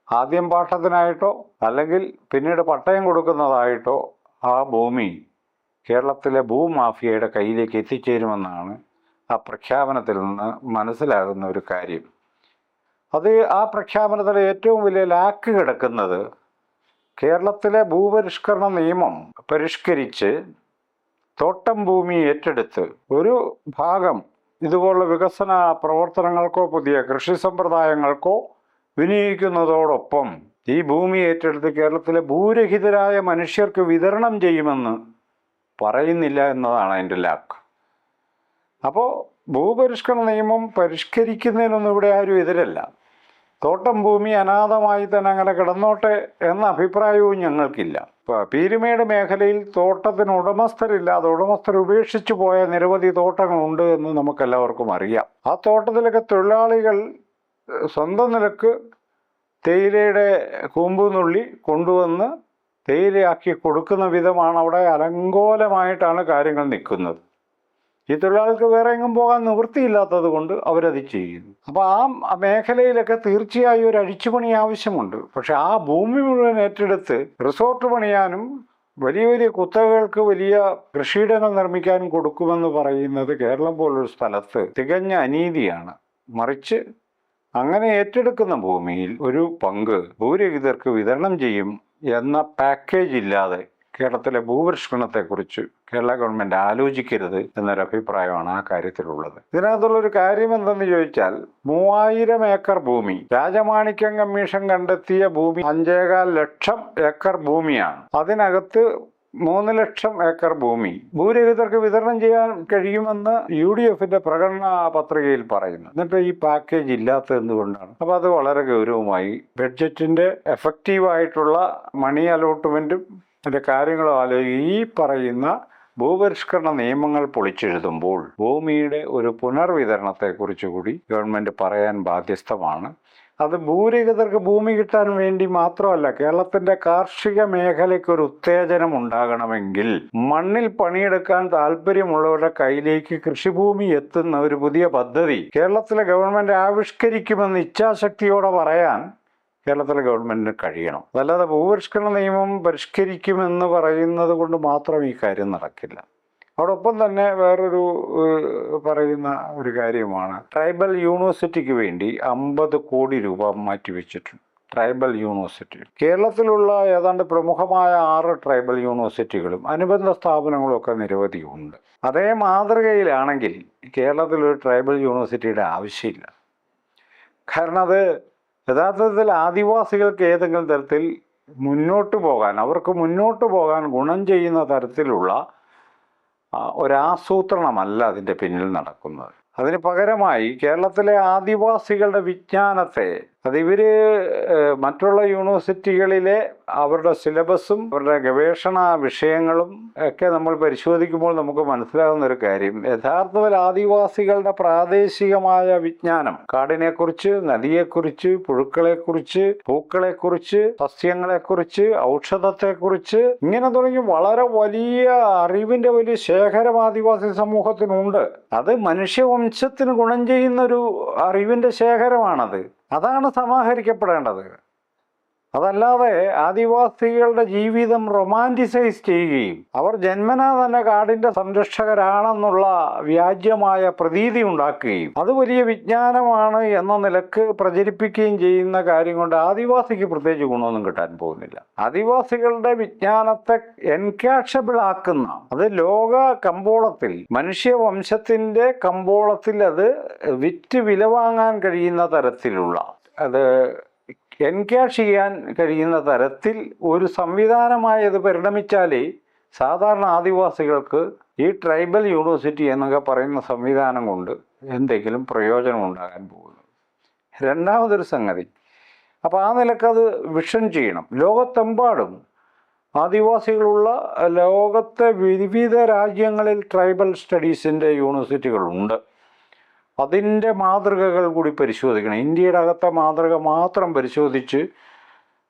ആദ്യം പാട്ടത്തിനായിട്ടോ അല്ലെങ്കിൽ പിന്നീട് പട്ടയം കൊടുക്കുന്നതായിട്ടോ ആ ഭൂമി കേരളത്തിലെ ഭൂമാഫിയയുടെ കയ്യിലേക്ക് എത്തിച്ചേരുമെന്നാണ് ആ പ്രഖ്യാപനത്തിൽ നിന്ന് മനസ്സിലാകുന്ന ഒരു കാര്യം. അത് ആ പ്രഖ്യാപനത്തിൽ ഏറ്റവും വലിയ ലാക്ക് കിടക്കുന്നത് കേരളത്തിലെ ഭൂപരിഷ്കരണ നിയമം പരിഷ്കരിച്ച് തോട്ടം ഭൂമി ഏറ്റെടുത്ത് ഒരു ഭാഗം ഇതുപോലുള്ള വികസന പ്രവർത്തനങ്ങൾക്കോ പുതിയ കൃഷി സമ്പ്രദായങ്ങൾക്കോ വിനിയോഗിക്കുന്നതോടൊപ്പം ഈ ഭൂമി ഏറ്റെടുത്ത് കേരളത്തിലെ ഭൂരഹിതരായ മനുഷ്യർക്ക് വിതരണം ചെയ്യുമെന്ന് പറയുന്നില്ല എന്നതാണ് അതിൻ്റെ ലാക്ക്. അപ്പോൾ ഭൂപരിഷ്കരണ നിയമം പരിഷ്കരിക്കുന്നതിനൊന്നും ഇവിടെ ആരും എതിരല്ല. തോട്ടം ഭൂമി അനാഥമായി തന്നെ അങ്ങനെ കിടന്നോട്ടെ എന്ന അഭിപ്രായവും ഞങ്ങൾക്കില്ല. ഇപ്പോൾ പീരുമേട് മേഖലയിൽ തോട്ടത്തിന് ഉടമസ്ഥരില്ല, അത് ഉടമസ്ഥർ ഉപേക്ഷിച്ചു പോയ നിരവധി തോട്ടങ്ങളുണ്ട് എന്ന് നമുക്കെല്ലാവർക്കും അറിയാം. ആ തോട്ടത്തിലൊക്കെ തൊഴിലാളികൾ സ്വന്തം നിലക്ക് തേയിലയുടെ കൂമ്പുനുള്ളി കൊണ്ടുവന്ന് തേയിലയാക്കി കൊടുക്കുന്ന വിധമാണ് അവിടെ അലങ്കോലമായിട്ടാണ് കാര്യങ്ങൾ നിൽക്കുന്നത്. ഈ തൊഴിലാളികൾക്ക് വേറെ എങ്ങും പോകാൻ നിവൃത്തിയില്ലാത്തത് കൊണ്ട് അവരത് ചെയ്യുന്നു. അപ്പോൾ ആ മേഖലയിലൊക്കെ തീർച്ചയായും ഒരു അഴിച്ചുപണി ആവശ്യമുണ്ട്. പക്ഷെ ആ ഭൂമി മുഴുവൻ ഏറ്റെടുത്ത് റിസോർട്ട് പണിയാനും വലിയ വലിയ കുത്തകകൾക്ക് വലിയ കൃഷിയിടങ്ങൾ നിർമ്മിക്കാനും കൊടുക്കുമെന്ന് പറയുന്നത് കേരളം പോലൊരു സ്ഥലത്ത് തികഞ്ഞ അനീതിയാണ്. മറിച്ച് അങ്ങനെ ഏറ്റെടുക്കുന്ന ഭൂമിയിൽ ഒരു പങ്ക് ഭൂരഹിതർക്ക് വിതരണം ചെയ്യും എന്ന പാക്കേജ് ഇല്ലാതെ കേരളത്തിലെ ഭൂപരിഷ്കരണത്തെക്കുറിച്ച് കേരള ഗവൺമെൻറ് ആലോചിക്കരുത് എന്നൊരു അഭിപ്രായമാണ് ആ കാര്യത്തിലുള്ളത്. ഇതിനകത്തുള്ളൊരു കാര്യം എന്തെന്ന് ചോദിച്ചാൽ 3000 ഏക്കർ ഭൂമി രാജമാണിക്യം കമ്മീഷൻ കണ്ടെത്തിയ ഭൂമി 5.25 ലക്ഷം ഏക്കർ ഭൂമിയാണ്. അതിനകത്ത് 3 ലക്ഷം ഏക്കർ ഭൂമി ഭൂരഹിതർക്ക് വിതരണം ചെയ്യാൻ കഴിയുമെന്ന് UDFന്റെ പ്രകടനാ പത്രികയിൽ പറയുന്നു. എന്നിട്ട് ഈ പാക്കേജ് ഇല്ലാത്തത് എന്തുകൊണ്ടാണ്? അപ്പോൾ അത് വളരെ ഗൗരവമായി ബഡ്ജറ്റിന്റെ എഫക്റ്റീവായിട്ടുള്ള മണി അലോട്ട്മെന്റും അതിൻ്റെ കാര്യങ്ങളും ആലോചിക്കുക. ഈ പറയുന്ന ഭൂപരിഷ്കരണ നിയമങ്ങൾ പൊളിച്ചെഴുതുമ്പോൾ ഭൂമിയുടെ ഒരു പുനർവിതരണത്തെക്കുറിച്ച് കൂടി ഗവൺമെൻറ് പറയാൻ ബാധ്യസ്ഥമാണ്. അത് ഭൂരഹിതർക്ക് ഭൂമി കിട്ടാൻ വേണ്ടി മാത്രമല്ല, കേരളത്തിൻ്റെ കാർഷിക മേഖലയ്ക്ക് ഒരു ഉത്തേജനം ഉണ്ടാകണമെങ്കിൽ മണ്ണിൽ പണിയെടുക്കാൻ താല്പര്യമുള്ളവരുടെ കയ്യിലേക്ക് കൃഷിഭൂമി എത്തുന്ന ഒരു പുതിയ പദ്ധതി കേരളത്തിലെ ഗവൺമെൻറ് ആവിഷ്കരിക്കുമെന്ന് ഇച്ഛാശക്തിയോടെ പറയാൻ കേരളത്തിലെ ഗവൺമെൻറ്റിന് കഴിയണം. അതല്ലാതെ ഭൂപരിഷ്കരണ നിയമം പരിഷ്കരിക്കുമെന്ന് പറയുന്നത് കൊണ്ട് മാത്രം ഈ കാര്യം നടക്കില്ല. അതോടൊപ്പം തന്നെ വേറൊരു പറയുന്ന ഒരു കാര്യമാണ്, ട്രൈബൽ യൂണിവേഴ്സിറ്റിക്ക് വേണ്ടി 50 കോടി രൂപ മാറ്റിവെച്ചിട്ടുണ്ട്. ട്രൈബൽ യൂണിവേഴ്സിറ്റി കേരളത്തിലുള്ള ഏതാണ്ട് പ്രമുഖമായ 6 ട്രൈബൽ യൂണിവേഴ്സിറ്റികളും അനുബന്ധ സ്ഥാപനങ്ങളും ഒക്കെ നിരവധിയുണ്ട്. അതേ മാതൃകയിലാണെങ്കിൽ കേരളത്തിലൊരു ട്രൈബൽ യൂണിവേഴ്സിറ്റിയുടെ ആവശ്യമില്ല. കാരണം അത് യഥാർത്ഥത്തിൽ ആദിവാസികൾക്ക് ഏതെങ്കിലും തരത്തിൽ അവർക്ക് മുന്നോട്ട് പോകാൻ ഗുണം ചെയ്യുന്ന തരത്തിലുള്ള ഒരാസൂത്രണമല്ല അതിൻ്റെ പിന്നിൽ നടക്കുന്നത്. അതിന് പകരമായി കേരളത്തിലെ ആദിവാസികളുടെ വിജ്ഞാനത്തെ ഇവർ മറ്റുള്ള യൂണിവേഴ്സിറ്റികളിലെ അവരുടെ സിലബസും അവരുടെ ഗവേഷണ വിഷയങ്ങളും ഒക്കെ നമ്മൾ പരിശോധിക്കുമ്പോൾ നമുക്ക് മനസ്സിലാകുന്ന ഒരു കാര്യം, യഥാർത്ഥത്തിൽ ആദിവാസികളുടെ പ്രാദേശികമായ വിജ്ഞാനം കാടിനെക്കുറിച്ച്, നദിയെക്കുറിച്ച്, പുഴുക്കളെക്കുറിച്ച്, പൂക്കളെക്കുറിച്ച്, സസ്യങ്ങളെക്കുറിച്ച്, ഔഷധത്തെക്കുറിച്ച്, ഇങ്ങനെ തുടങ്ങി വളരെ വലിയ അറിവിൻ്റെ വലിയ ശേഖരം ആദിവാസി സമൂഹത്തിനുണ്ട്. അത് മനുഷ്യവംശത്തിന് ഗുണം ചെയ്യുന്നൊരു അറിവിൻ്റെ ശേഖരമാണത്. അതാണ് സമാഹരിക്കപ്പെടേണ്ടത്. അതല്ലാതെ ആദിവാസികളുടെ ജീവിതം റൊമാൻറ്റിസൈസ് ചെയ്യുകയും അവർ ജന്മനാ തന്നെ കാടിൻ്റെ സംരക്ഷകരാണെന്നുള്ള വ്യാജ്യമായ പ്രതീതി ഉണ്ടാക്കുകയും അത് വലിയ വിജ്ഞാനമാണ് എന്ന നിലക്ക് പ്രചരിപ്പിക്കുകയും ചെയ്യുന്ന കാര്യം കൊണ്ട് ആദിവാസിക്ക് പ്രത്യേകിച്ച് ഗുണമൊന്നും കിട്ടാൻ പോകുന്നില്ല. ആദിവാസികളുടെ വിജ്ഞാനത്തെ എൻകാഷബിൾ ആക്കുന്ന, അത് ലോക കമ്പോളത്തിൽ, മനുഷ്യവംശത്തിൻ്റെ കമ്പോളത്തിൽ അത് വിറ്റ് വില വാങ്ങാൻ കഴിയുന്ന തരത്തിലുള്ള, അത് എൻകാഷ് ചെയ്യാൻ കഴിയുന്ന തരത്തിൽ ഒരു സംവിധാനമായി അത് പരിണമിച്ചാലേ സാധാരണ ആദിവാസികൾക്ക് ഈ ട്രൈബൽ യൂണിവേഴ്സിറ്റി എന്നൊക്കെ പറയുന്ന സംവിധാനം കൊണ്ട് എന്തെങ്കിലും പ്രയോജനം ഉണ്ടാകാൻ പോകുന്നു. രണ്ടാമതൊരു സംഗതി, അപ്പോൾ ആ നിലക്കത് വിഷൻ ചെയ്യണം. ലോകത്തെമ്പാടും ആദിവാസികളുള്ള ലോകത്തെ വിവിധ രാജ്യങ്ങളിൽ ട്രൈബൽ സ്റ്റഡീസിൻ്റെ യൂണിവേഴ്സിറ്റികളുണ്ട്. അതിൻ്റെ മാതൃകകൾ കൂടി പരിശോധിക്കണം. ഇന്ത്യയുടെ അകത്തെ മാതൃക മാത്രം പരിശോധിച്ച്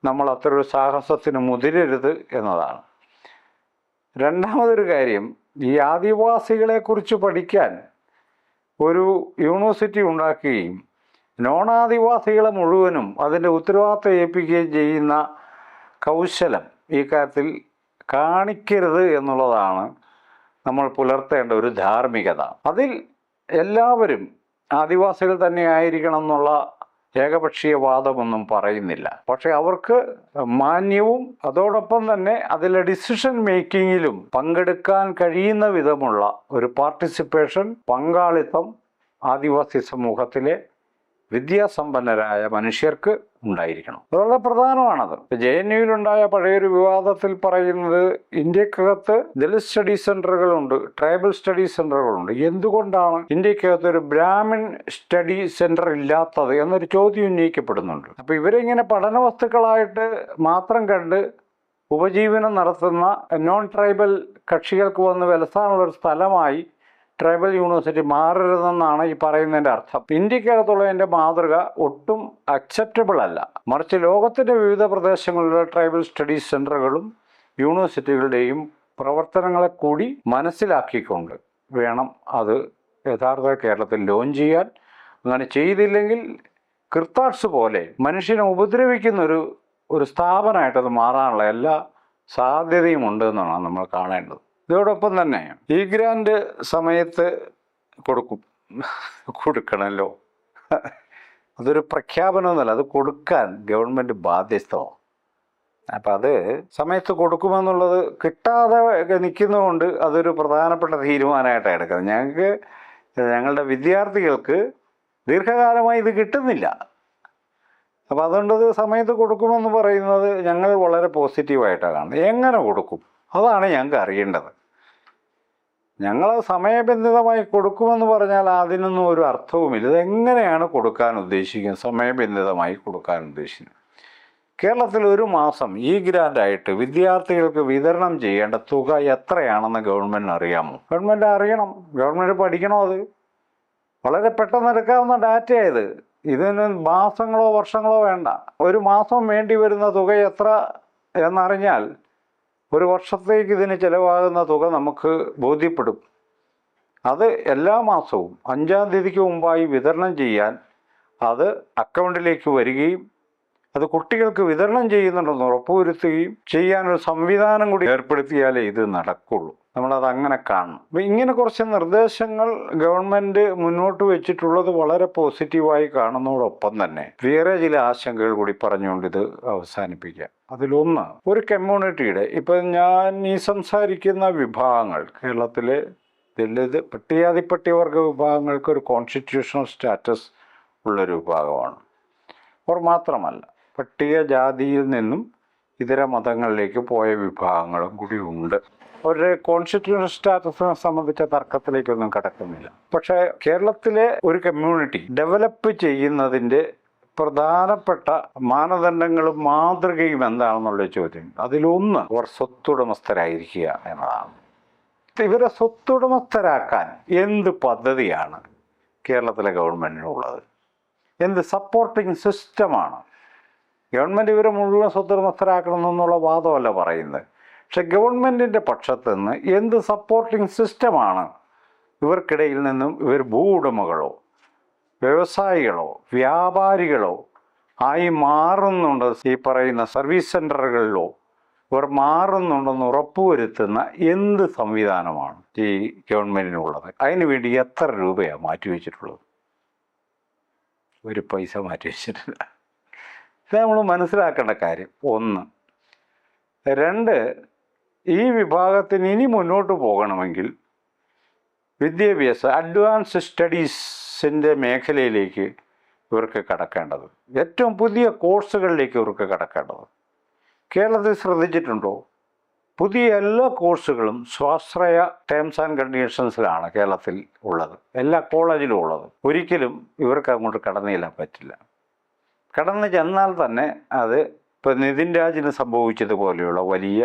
നമ്മൾ അത്രയൊരു സാഹസത്തിന് മുതിരരുത് എന്നതാണ്. രണ്ടാമതൊരു കാര്യം, ഈ ആദിവാസികളെക്കുറിച്ച് പഠിക്കാൻ ഒരു യൂണിവേഴ്സിറ്റി ഉണ്ടാക്കുകയും നോൺ ആദിവാസികളെ മുഴുവനും അതിൻ്റെ ഉത്തരവാദിത്തം ഏൽപ്പിക്കുകയും ചെയ്യുന്ന കൗശലം ഈ കാര്യത്തിൽ കാണിക്കരുത് എന്നുള്ളതാണ് നമ്മൾ പുലർത്തേണ്ട ഒരു ധാർമ്മികത. അതിൽ എല്ലാവരും ആദിവാസികൾ തന്നെ ആയിരിക്കണം എന്നുള്ള ഏകപക്ഷീയ വാദമൊന്നും പറയുന്നില്ല. പക്ഷെ അവർക്ക് മാന്യവും അതോടൊപ്പം തന്നെ അതിലെ ഡിസിഷൻ മേക്കിങ്ങിലും പങ്കെടുക്കാൻ കഴിയുന്ന വിധമുള്ള ഒരു പാർട്ടിസിപ്പേഷൻ, പങ്കാളിത്തം ആദിവാസി സമൂഹത്തിലെ വിദ്യാസമ്പന്നരായ മനുഷ്യർക്ക് ഉണ്ടായിരിക്കണം. വളരെ പ്രധാനമാണത്. JNUവിലുണ്ടായ പഴയൊരു വിവാദത്തിൽ പറയുന്നത് ഇന്ത്യക്കകത്ത് ദലിത് സ്റ്റഡി സെന്ററുകളുണ്ട്, ട്രൈബൽ സ്റ്റഡി സെന്ററുകളുണ്ട്. എന്തുകൊണ്ടാണ് ഇന്ത്യക്കകത്ത് ഒരു ബ്രാഹ്മിൺ സ്റ്റഡി സെന്റർ ഇല്ലാത്തത് എന്നൊരു ചോദ്യം ഉന്നയിക്കപ്പെടുന്നുണ്ട്. അപ്പോൾ ഇവരിങ്ങനെ പഠന വസ്തുക്കളായിട്ട് മാത്രം കണ്ട് ഉപജീവനം നടത്തുന്ന നോൺ ട്രൈബൽ കക്ഷികൾക്ക് വന്ന് വിലസാനുള്ളൊരു സ്ഥലമായി ട്രൈബൽ യൂണിവേഴ്സിറ്റി മാറരുതെന്നാണ് ഈ പറയുന്നതിൻ്റെ അർത്ഥം. ഇന്ത്യക്കകത്തുള്ളതിൻ്റെ മാതൃക ഒട്ടും അക്സെപ്റ്റബിൾ അല്ല. മറിച്ച് ലോകത്തിൻ്റെ വിവിധ പ്രദേശങ്ങളിലെ ട്രൈബൽ സ്റ്റഡീസ് സെൻ്ററുകളും യൂണിവേഴ്സിറ്റികളുടെയും പ്രവർത്തനങ്ങളെ കൂടി മനസ്സിലാക്കിക്കൊണ്ട് വേണം അത് യഥാർത്ഥ കേരളത്തിൽ ലോഞ്ച് ചെയ്യാൻ. അങ്ങനെ ചെയ്തില്ലെങ്കിൽ കിർത്താഡ്സ് പോലെ മനുഷ്യനെ ഉപദ്രവിക്കുന്ന ഒരു സ്ഥാപനമായിട്ടത് മാറാനുള്ള എല്ലാ സാധ്യതയും ഉണ്ട് എന്നാണ് നമ്മൾ കാണേണ്ടത്. ഇതോടൊപ്പം തന്നെ ഈ ഗ്രാൻഡ് സമയത്ത് കൊടുക്കണമല്ലോ. അതൊരു പ്രഖ്യാപനമൊന്നുമല്ല, അത് കൊടുക്കാൻ ഗവൺമെൻറ് ബാധ്യസ്ഥമാണ്. അപ്പം അത് സമയത്ത് കൊടുക്കുമെന്നുള്ളത് കിട്ടാതെ നിൽക്കുന്നതുകൊണ്ട് അതൊരു പ്രധാനപ്പെട്ട തീരുമാനമായിട്ടാണ് എടുക്കുന്നത്. ഞങ്ങളുടെ വിദ്യാർത്ഥികൾക്ക് ദീർഘകാലമായി ഇത് കിട്ടുന്നില്ല. അപ്പോൾ അതുകൊണ്ട് സമയത്ത് കൊടുക്കുമെന്ന് പറയുന്നത് ഞങ്ങൾ വളരെ പോസിറ്റീവായിട്ടാണ് കാണുന്നത്. എങ്ങനെ കൊടുക്കും അതാണ് ഞങ്ങൾക്ക് അറിയേണ്ടത്. ഞങ്ങൾ സമയബന്ധിതമായി കൊടുക്കുമെന്ന് പറഞ്ഞാൽ അതിനൊന്നും ഒരു അർത്ഥവുമില്ല. ഇതെങ്ങനെയാണ് കൊടുക്കാൻ ഉദ്ദേശിക്കുന്നത്? സമയബന്ധിതമായി കൊടുക്കാൻ ഉദ്ദേശിക്കുന്നത് കേരളത്തിൽ ഒരു മാസം ഈ ഗ്രാൻഡായിട്ട് വിദ്യാർത്ഥികൾക്ക് വിതരണം ചെയ്യേണ്ട തുക എത്രയാണെന്ന് ഗവൺമെൻറ്റിന് അറിയാമോ? ഗവൺമെൻറ് അറിയണം, ഗവൺമെൻറ് പഠിക്കണോ? അത് വളരെ പെട്ടെന്ന് എടുക്കാവുന്ന ഡാറ്റയായത്. ഇതിന് മാസങ്ങളോ വർഷങ്ങളോ വേണ്ട. ഒരു മാസം വേണ്ടി വരുന്ന തുക എത്ര എന്നറിഞ്ഞാൽ ഒരു വർഷത്തേക്ക് ഇതിന് ചിലവാകുന്ന തുക നമുക്ക് ബോധ്യപ്പെടും. അത് എല്ലാ മാസവും 5-ാം തീയതിക്ക് മുമ്പായി വിതരണം ചെയ്യാൻ അത് അക്കൗണ്ടിലേക്ക് വരികയും അത് കുട്ടികൾക്ക് വിതരണം ചെയ്യുന്നുണ്ടെന്ന് ഉറപ്പുവരുത്തുകയും ചെയ്യാനൊരു സംവിധാനം കൂടി ഏർപ്പെടുത്തിയാലേ ഇത് നടക്കുള്ളൂ. നമ്മളത് അങ്ങനെ കാണണം. അപ്പം ഇങ്ങനെ കുറച്ച് നിർദ്ദേശങ്ങൾ ഗവൺമെൻറ് മുന്നോട്ട് വെച്ചിട്ടുള്ളത് വളരെ പോസിറ്റീവായി കാണുന്നതോടൊപ്പം തന്നെ വേറെ ചില ആശങ്കകൾ കൂടി പറഞ്ഞുകൊണ്ട് ഇത് അവസാനിപ്പിക്കാം. അതിലൊന്ന്, ഒരു കമ്മ്യൂണിറ്റിയുടെ ഇപ്പം ഞാൻ ഈ സംസാരിക്കുന്ന വിഭാഗങ്ങൾ കേരളത്തിലെ ദലിത് പട്ടികജാതിപട്ടികവർഗ വിഭാഗങ്ങൾക്ക് ഒരു കോൺസ്റ്റിറ്റ്യൂഷണൽ സ്റ്റാറ്റസ് ഉള്ളൊരു വിഭാഗമാണ്. അവർ മാത്രമല്ല, പട്ടികജാതിയിൽ നിന്നും ഇതര മതങ്ങളിലേക്ക് പോയ വിഭാഗങ്ങളും കൂടി ഉണ്ട്. അവരുടെ കോൺസ്റ്റിറ്റ്യൂഷണൽ സ്റ്റാറ്റസിനെ സംബന്ധിച്ച തർക്കത്തിലേക്കൊന്നും കടക്കുന്നില്ല. പക്ഷേ കേരളത്തിലെ ഒരു കമ്മ്യൂണിറ്റി ഡെവലപ്പ് ചെയ്യുന്നതിൻ്റെ പ്രധാനപ്പെട്ട മാനദണ്ഡങ്ങളും മാതൃകയും എന്താണെന്നുള്ള ചോദ്യം. അതിലൊന്ന്, അവർ സ്വത്തുടമസ്ഥരായിരിക്കുക എന്നതാണ്. ഇവരെ സ്വത്തുടമസ്ഥരാക്കാൻ എന്ത് പദ്ധതിയാണ് കേരളത്തിലെ ഗവൺമെൻറ്റിനുള്ളത്? എന്ത് സപ്പോർട്ടിങ് സിസ്റ്റമാണ്? ഗവൺമെൻറ് ഇവരെ മുഴുവൻ സ്വത്തുടമസ്ഥരാക്കണമെന്നുള്ള വാദമല്ല പറയുന്നത്. പക്ഷെ ഗവൺമെൻറ്റിൻ്റെ പക്ഷത്തു നിന്ന് എന്ത് സപ്പോർട്ടിങ് സിസ്റ്റമാണ് ഇവർക്കിടയിൽ നിന്നും ഇവർ ഭൂ ഉടമകളോ വ്യവസായികളോ വ്യാപാരികളോ ആയി മാറുന്നുണ്ട് ഈ പറയുന്ന സർവീസ് സെൻ്ററുകളിലോ ഇവർ മാറുന്നുണ്ടെന്ന് ഉറപ്പുവരുത്തുന്ന എന്ത് സംവിധാനമാണ് ഈ ഗവൺമെൻറ്റിനുള്ളത്? അതിനുവേണ്ടി എത്ര രൂപയാണ് മാറ്റിവെച്ചിട്ടുള്ളത്? ഒരു പൈസ മാറ്റിവെച്ചിട്ടില്ല. ഇത് നമ്മൾ മനസ്സിലാക്കേണ്ട കാര്യം ഒന്ന്. രണ്ട്, ഈ വിഭാഗത്തിന് ഇനി മുന്നോട്ട് പോകണമെങ്കിൽ വിദ്യാഭ്യാസ അഡ്വാൻസ് സ്റ്റഡീസിൻ്റെ മേഖലയിലേക്ക് ഇവർക്ക് കടക്കേണ്ടത്, ഏറ്റവും പുതിയ കോഴ്സുകളിലേക്ക് ഇവർക്ക് കടക്കേണ്ടത്. കേരളത്തിൽ ശ്രദ്ധിച്ചിട്ടുണ്ടോ? പുതിയ എല്ലാ കോഴ്സുകളും സ്വാശ്രയ ടേംസ് ആൻഡ് കണ്ടീഷൻസിലാണ് കേരളത്തിൽ ഉള്ളത്, എല്ലാ കോളേജിലും ഉള്ളത്. ഒരിക്കലും ഇവർക്ക് അങ്ങോട്ട് കടന്നു ചെല്ലാൻ പറ്റില്ല. കടന്നു ചെന്നാൽ തന്നെ അത് ഇപ്പോൾ നിതിൻ രാജിന് സംഭവിച്ചതുപോലെയുള്ള വലിയ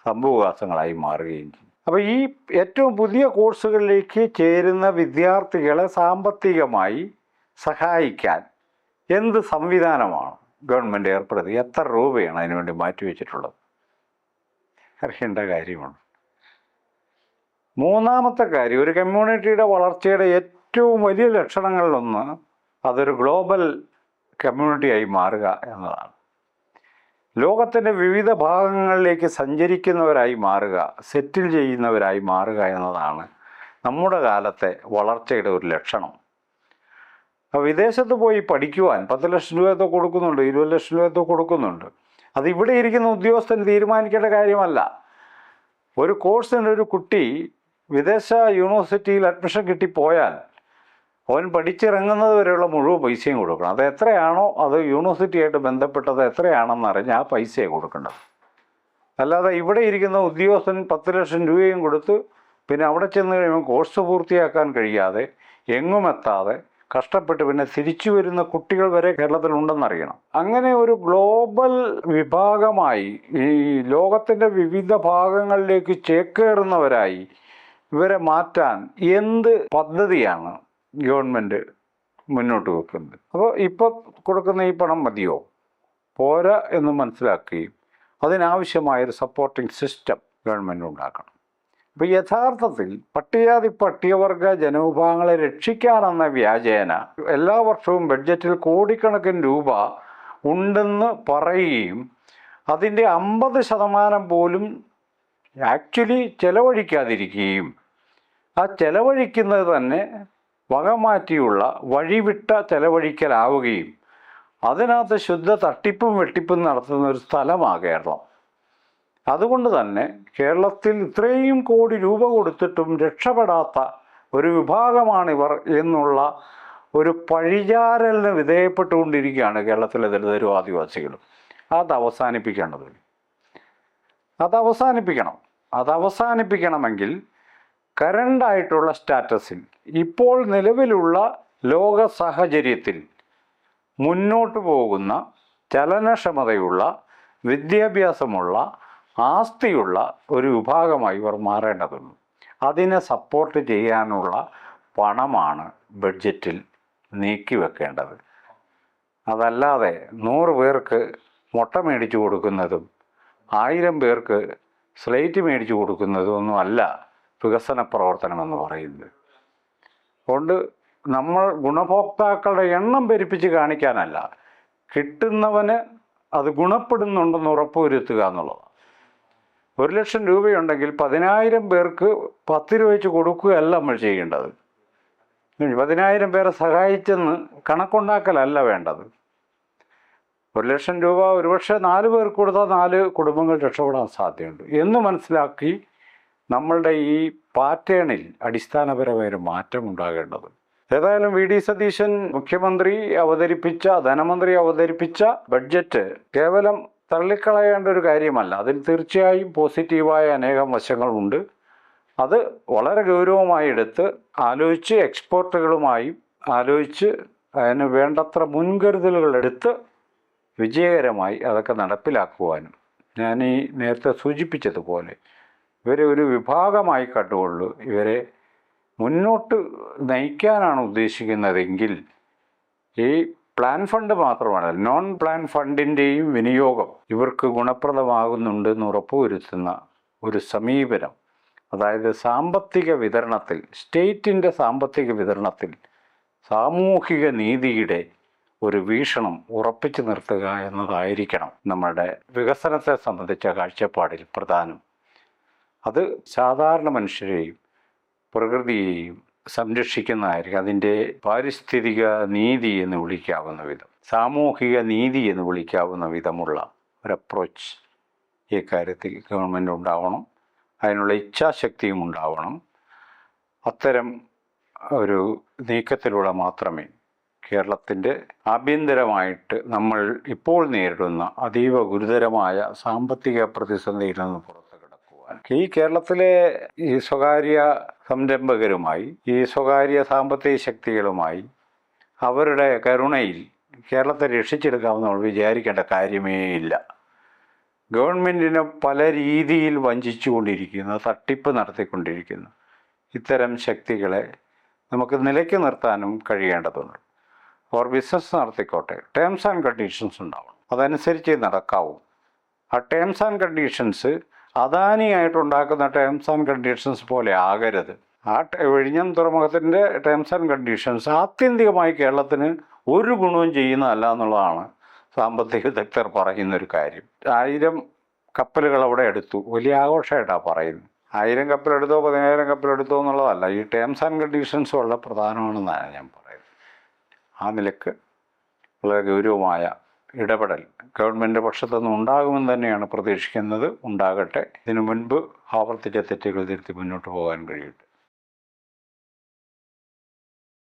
സംഭവവികാസങ്ങളായി മാറുകയും ചെയ്യും. അപ്പോൾ ഈ ഏറ്റവും പുതിയ കോഴ്സുകളിലേക്ക് ചേരുന്ന വിദ്യാർത്ഥികളെ സാമ്പത്തികമായി സഹായിക്കാൻ എന്ത് സംവിധാനമാണ് ഗവൺമെൻറ് ഏർപ്പെടുത്തി? എത്ര രൂപയാണ് അതിനുവേണ്ടി മാറ്റിവെച്ചിട്ടുള്ളത്? അറിയേണ്ട കാര്യമാണ്. മൂന്നാമത്തെ കാര്യം, ഒരു കമ്മ്യൂണിറ്റിയുടെ വളർച്ചയുടെ ഏറ്റവും വലിയ ലക്ഷണങ്ങളിലൊന്ന് അതൊരു ഗ്ലോബൽ കമ്മ്യൂണിറ്റിയായി മാറുക എന്നതാണ്. ലോകത്തിൻ്റെ വിവിധ ഭാഗങ്ങളിലേക്ക് സഞ്ചരിക്കുന്നവരായി മാറുക, സെറ്റിൽ ചെയ്യുന്നവരായി മാറുക എന്നതാണ് നമ്മുടെ കാലത്തെ വളർച്ചയുടെ ഒരു ലക്ഷണം. അപ്പോൾ വിദേശത്ത് പോയി പഠിക്കുവാൻ 10 ലക്ഷം രൂപയൊക്കെ കൊടുക്കുന്നുണ്ട്, 20 ലക്ഷം രൂപയൊക്കെ കൊടുക്കുന്നുണ്ട്. അത് ഇവിടെ ഇരിക്കുന്ന ഉദ്യോഗസ്ഥന് തീരുമാനിക്കേണ്ട കാര്യമല്ല. ഒരു കോഴ്സിന് ഒരു കുട്ടി വിദേശ യൂണിവേഴ്സിറ്റിയിൽ അഡ്മിഷൻ കിട്ടിപ്പോയാൽ അവൻ പഠിച്ചിറങ്ങുന്നത് വരെയുള്ള മുഴുവൻ പൈസയും കൊടുക്കണം. അത് എത്രയാണോ അത് യൂണിവേഴ്സിറ്റിയായിട്ട് ബന്ധപ്പെട്ടത് എത്രയാണെന്ന് അറിഞ്ഞ് ആ പൈസയെ കൊടുക്കേണ്ടത്. അല്ലാതെ ഇവിടെ ഇരിക്കുന്ന ഉദ്യോഗസ്ഥൻ 10 ലക്ഷം രൂപയും കൊടുത്ത് പിന്നെ അവിടെ ചെന്ന് കഴിയുമ്പോൾ കോഴ്സ് പൂർത്തിയാക്കാൻ കഴിയാതെ എങ്ങുമെത്താതെ കഷ്ടപ്പെട്ട് പിന്നെ തിരിച്ചു വരുന്ന കുട്ടികൾ വരെ കേരളത്തിലുണ്ടെന്നറിയണം. അങ്ങനെ ഒരു ഗ്ലോബൽ വിഭാഗമായി ഈ ലോകത്തിൻ്റെ വിവിധ ഭാഗങ്ങളിലേക്ക് ചേക്കേറുന്നവരായി ഇവരെ മാറ്റാൻ എന്ത് പദ്ധതിയാണ് ഗവൺമെൻറ് മുന്നോട്ട് വെക്കുന്നത്? അപ്പോൾ ഇപ്പോൾ കൊടുക്കുന്ന ഈ പണം മതിയോ? പോരാ എന്ന് മനസ്സിലാക്കുകയും അതിനാവശ്യമായൊരു സപ്പോർട്ടിംഗ് സിസ്റ്റം ഗവൺമെൻറ് ഉണ്ടാക്കണം. അപ്പോൾ യഥാർത്ഥത്തിൽ പട്ടികവർഗ ജനവിഭാഗങ്ങളെ രക്ഷിക്കാനെന്ന വ്യാജേന എല്ലാ വർഷവും ബഡ്ജറ്റിൽ കോടിക്കണക്കിന് രൂപ ഉണ്ടെന്ന് പറയുകയും അതിൻ്റെ 50% പോലും ആക്ച്വലി ചെലവഴിക്കാതിരിക്കുകയും ആ ചെലവഴിക്കുന്നത് തന്നെ വകമാറ്റിയുള്ള വഴിവിട്ട ചെലവഴിക്കലാവുകയും അതിനകത്ത് ശുദ്ധ തട്ടിപ്പും വെട്ടിപ്പും നടത്തുന്ന ഒരു സ്ഥലമാണ് കേരളം. അതുകൊണ്ട് തന്നെ കേരളത്തിൽ ഇത്രയും കോടി രൂപ കൊടുത്തിട്ടും രക്ഷപ്പെടാത്ത ഒരു വിഭാഗമാണിവർ എന്നുള്ള ഒരു പഴിചാരലിന് വിധേയപ്പെട്ടുകൊണ്ടിരിക്കുകയാണ് കേരളത്തിലെ ദളിതരും ആദിവാസികളും. അത് അവസാനിപ്പിക്കണമെങ്കിൽ കറണ്ടായിട്ടുള്ള സ്റ്റാറ്റസിൽ ഇപ്പോൾ നിലവിലുള്ള ലോക സാഹചര്യത്തിൽ മുന്നോട്ട് പോകുന്ന ചലനക്ഷമതയുള്ള വിദ്യാഭ്യാസമുള്ള ആസ്തിയുള്ള ഒരു വിഭാഗമായി ഇവർ മാറേണ്ടതുണ്ട്. അതിനെ സപ്പോർട്ട് ചെയ്യാനുള്ള പണമാണ് ബഡ്ജറ്റിൽ നീക്കിവെക്കേണ്ടത്. അതല്ലാതെ 100 പേർക്ക് മുട്ട മേടിച്ചു കൊടുക്കുന്നതും 1000 പേർക്ക് സ്ലേറ്റ് മേടിച്ചു കൊടുക്കുന്നതും ഒന്നുമല്ല വികസന പ്രവർത്തനമെന്ന് പറയുന്നത്. അതുകൊണ്ട് നമ്മൾ ഗുണഭോക്താക്കളുടെ എണ്ണം പെരുപ്പിച്ച് കാണിക്കാനല്ല, കിട്ടുന്നവന് അത് ഗുണപ്പെടുന്നുണ്ടെന്ന് ഉറപ്പുവരുത്തുക എന്നുള്ളതാണ്. 1 ലക്ഷം രൂപയുണ്ടെങ്കിൽ 10,000 പേർക്ക് 10 രൂപ വെച്ച് കൊടുക്കുകയല്ല നമ്മൾ ചെയ്യേണ്ടത്. 10,000 പേരെ സഹായിച്ചെന്ന് കണക്കുണ്ടാക്കലല്ല വേണ്ടത്. 1 ലക്ഷം രൂപ ഒരുപക്ഷെ 4 പേർക്ക് കൊടുത്താൽ 4 കുടുംബങ്ങൾ രക്ഷപ്പെടാൻ സാധ്യതയുണ്ട് എന്ന് മനസ്സിലാക്കി നമ്മളുടെ ഈ പാറ്റേണിൽ അടിസ്ഥാനപരമായൊരു മാറ്റം ഉണ്ടാകേണ്ടത്. ഏതായാലും വി ഡി സതീശൻ ധനമന്ത്രി അവതരിപ്പിച്ച ബഡ്ജറ്റ് കേവലം തള്ളിക്കളയേണ്ട ഒരു കാര്യമല്ല. അതിൽ തീർച്ചയായും പോസിറ്റീവായ അനേകം വശങ്ങളുണ്ട്. അത് വളരെ ഗൗരവമായി എടുത്ത് ആലോചിച്ച് എക്സ്പേർട്ടുകളുമായും ആലോചിച്ച് അതിന് വേണ്ടത്ര മുൻകരുതലുകൾ എടുത്ത് വിജയകരമായി അതൊക്കെ നടപ്പിലാക്കുവാനും ഞാൻ ഈ നേരത്തെ സൂചിപ്പിച്ചതുപോലെ ഇവരെ ഒരു വിഭാഗമായി കണ്ടുകൊള്ളു ഇവരെ മുന്നോട്ട് നയിക്കാനാണ് ഉദ്ദേശിക്കുന്നതെങ്കിൽ ഈ പ്ലാൻ ഫണ്ട് മാത്രമല്ല, നോൺ പ്ലാൻ ഫണ്ടിൻ്റെയും വിനിയോഗം ഇവർക്ക് ഗുണപ്രദമാകുന്നുണ്ടെന്ന് ഉറപ്പുവരുത്തുന്ന ഒരു സമീപനം, അതായത് സാമ്പത്തിക വിതരണത്തിൽ, സ്റ്റേറ്റിൻ്റെ സാമ്പത്തിക വിതരണത്തിൽ സാമൂഹിക നീതിയുടെ ഒരു വീക്ഷണം ഉറപ്പിച്ചു നിർത്തുക എന്നതായിരിക്കണം നമ്മുടെ വികസനത്തെ സംബന്ധിച്ച കാഴ്ചപ്പാടിൽ പ്രധാനം. അത് സാധാരണ മനുഷ്യരെയും പ്രകൃതിയെയും സംരക്ഷിക്കുന്നതായിരിക്കും. അതിൻ്റെ പാരിസ്ഥിതിക നീതി എന്ന് വിളിക്കാവുന്ന വിധം, സാമൂഹിക നീതി എന്ന് വിളിക്കാവുന്ന വിധമുള്ള ഒരു അപ്രോച്ച് ഈ കാര്യത്തിൽ ഗവൺമെൻറ് ഉണ്ടാവണം. അതിനുള്ള ഇച്ഛാശക്തിയും ഉണ്ടാവണം. അത്തരം ഒരു നീക്കത്തിലൂടെ മാത്രമേ കേരളത്തിൻ്റെ ആഭ്യന്തരമായിട്ട് നമ്മൾ ഇപ്പോൾ നേരിടുന്ന അതീവ ഗുരുതരമായ സാമ്പത്തിക പ്രതിസന്ധിയിൽ നിന്ന് പുറത്ത് കിടക്കുവാൻ ഈ കേരളത്തിലെ ഈ സ്വകാര്യ സംരംഭകരുമായി, ഈ സ്വകാര്യ സാമ്പത്തിക ശക്തികളുമായി അവരുടെ കരുണയിൽ കേരളത്തെ രക്ഷിച്ചെടുക്കാമെന്ന് നമ്മൾ വിചാരിക്കേണ്ട കാര്യമേ ഇല്ല. ഗവൺമെൻറ്റിനെ പല രീതിയിൽ വഞ്ചിച്ചുകൊണ്ടിരിക്കുന്ന, തട്ടിപ്പ് നടത്തിക്കൊണ്ടിരിക്കുന്ന ഇത്തരം ശക്തികളെ നമുക്ക് നിലയ്ക്ക് നിർത്താനും കഴിയേണ്ടതുണ്ട്. അവർ ബിസിനസ് നടത്തിക്കോട്ടെ, ടേംസ് ആൻഡ് കണ്ടീഷൻസ് ഉണ്ടാവണം, അതനുസരിച്ച് നടക്കാവൂ. ആ ടേംസ് ആൻഡ് കണ്ടീഷൻസ് അദാനിയായിട്ടുണ്ടാക്കുന്ന ടേംസ് ആൻഡ് കണ്ടീഷൻസ് പോലെ ആകരുത്. ആ വിഴിഞ്ഞം തുറമുഖത്തിൻ്റെ ടേംസ് ആൻഡ് കണ്ടീഷൻസ് ആത്യന്തികമായി കേരളത്തിന് ഒരു ഗുണവും ചെയ്യുന്നതല്ല എന്നുള്ളതാണ് സാമ്പത്തിക വിദഗ്ധർ പറയുന്നൊരു കാര്യം. 1000 കപ്പലുകൾ അവിടെ എടുത്തു, വലിയ ആഘോഷമായിട്ടാണ് പറയുന്നത്. 1000 കപ്പലെടുത്തോ 10,000 കപ്പലെടുത്തോ എന്നുള്ളതല്ല, ഈ ടേംസ് ആൻഡ് കണ്ടീഷൻസ് വളരെ പ്രധാനമാണെന്നാണ് ഞാൻ പറയുന്നത്. ആ നിലക്ക് വളരെ ഗൗരവമായ ഇടപെടൽ ഗവൺമെൻറ് പക്ഷത്തുനിന്ന് ഉണ്ടാകുമെന്ന് തന്നെയാണ് പ്രതീക്ഷിക്കുന്നത്. ഉണ്ടാകട്ടെ. ഇതിനു മുൻപ് ആവർത്തിച്ച തെറ്റുകൾ തിരുത്തി മുന്നോട്ട് പോകാൻ കഴിയട്ടെ.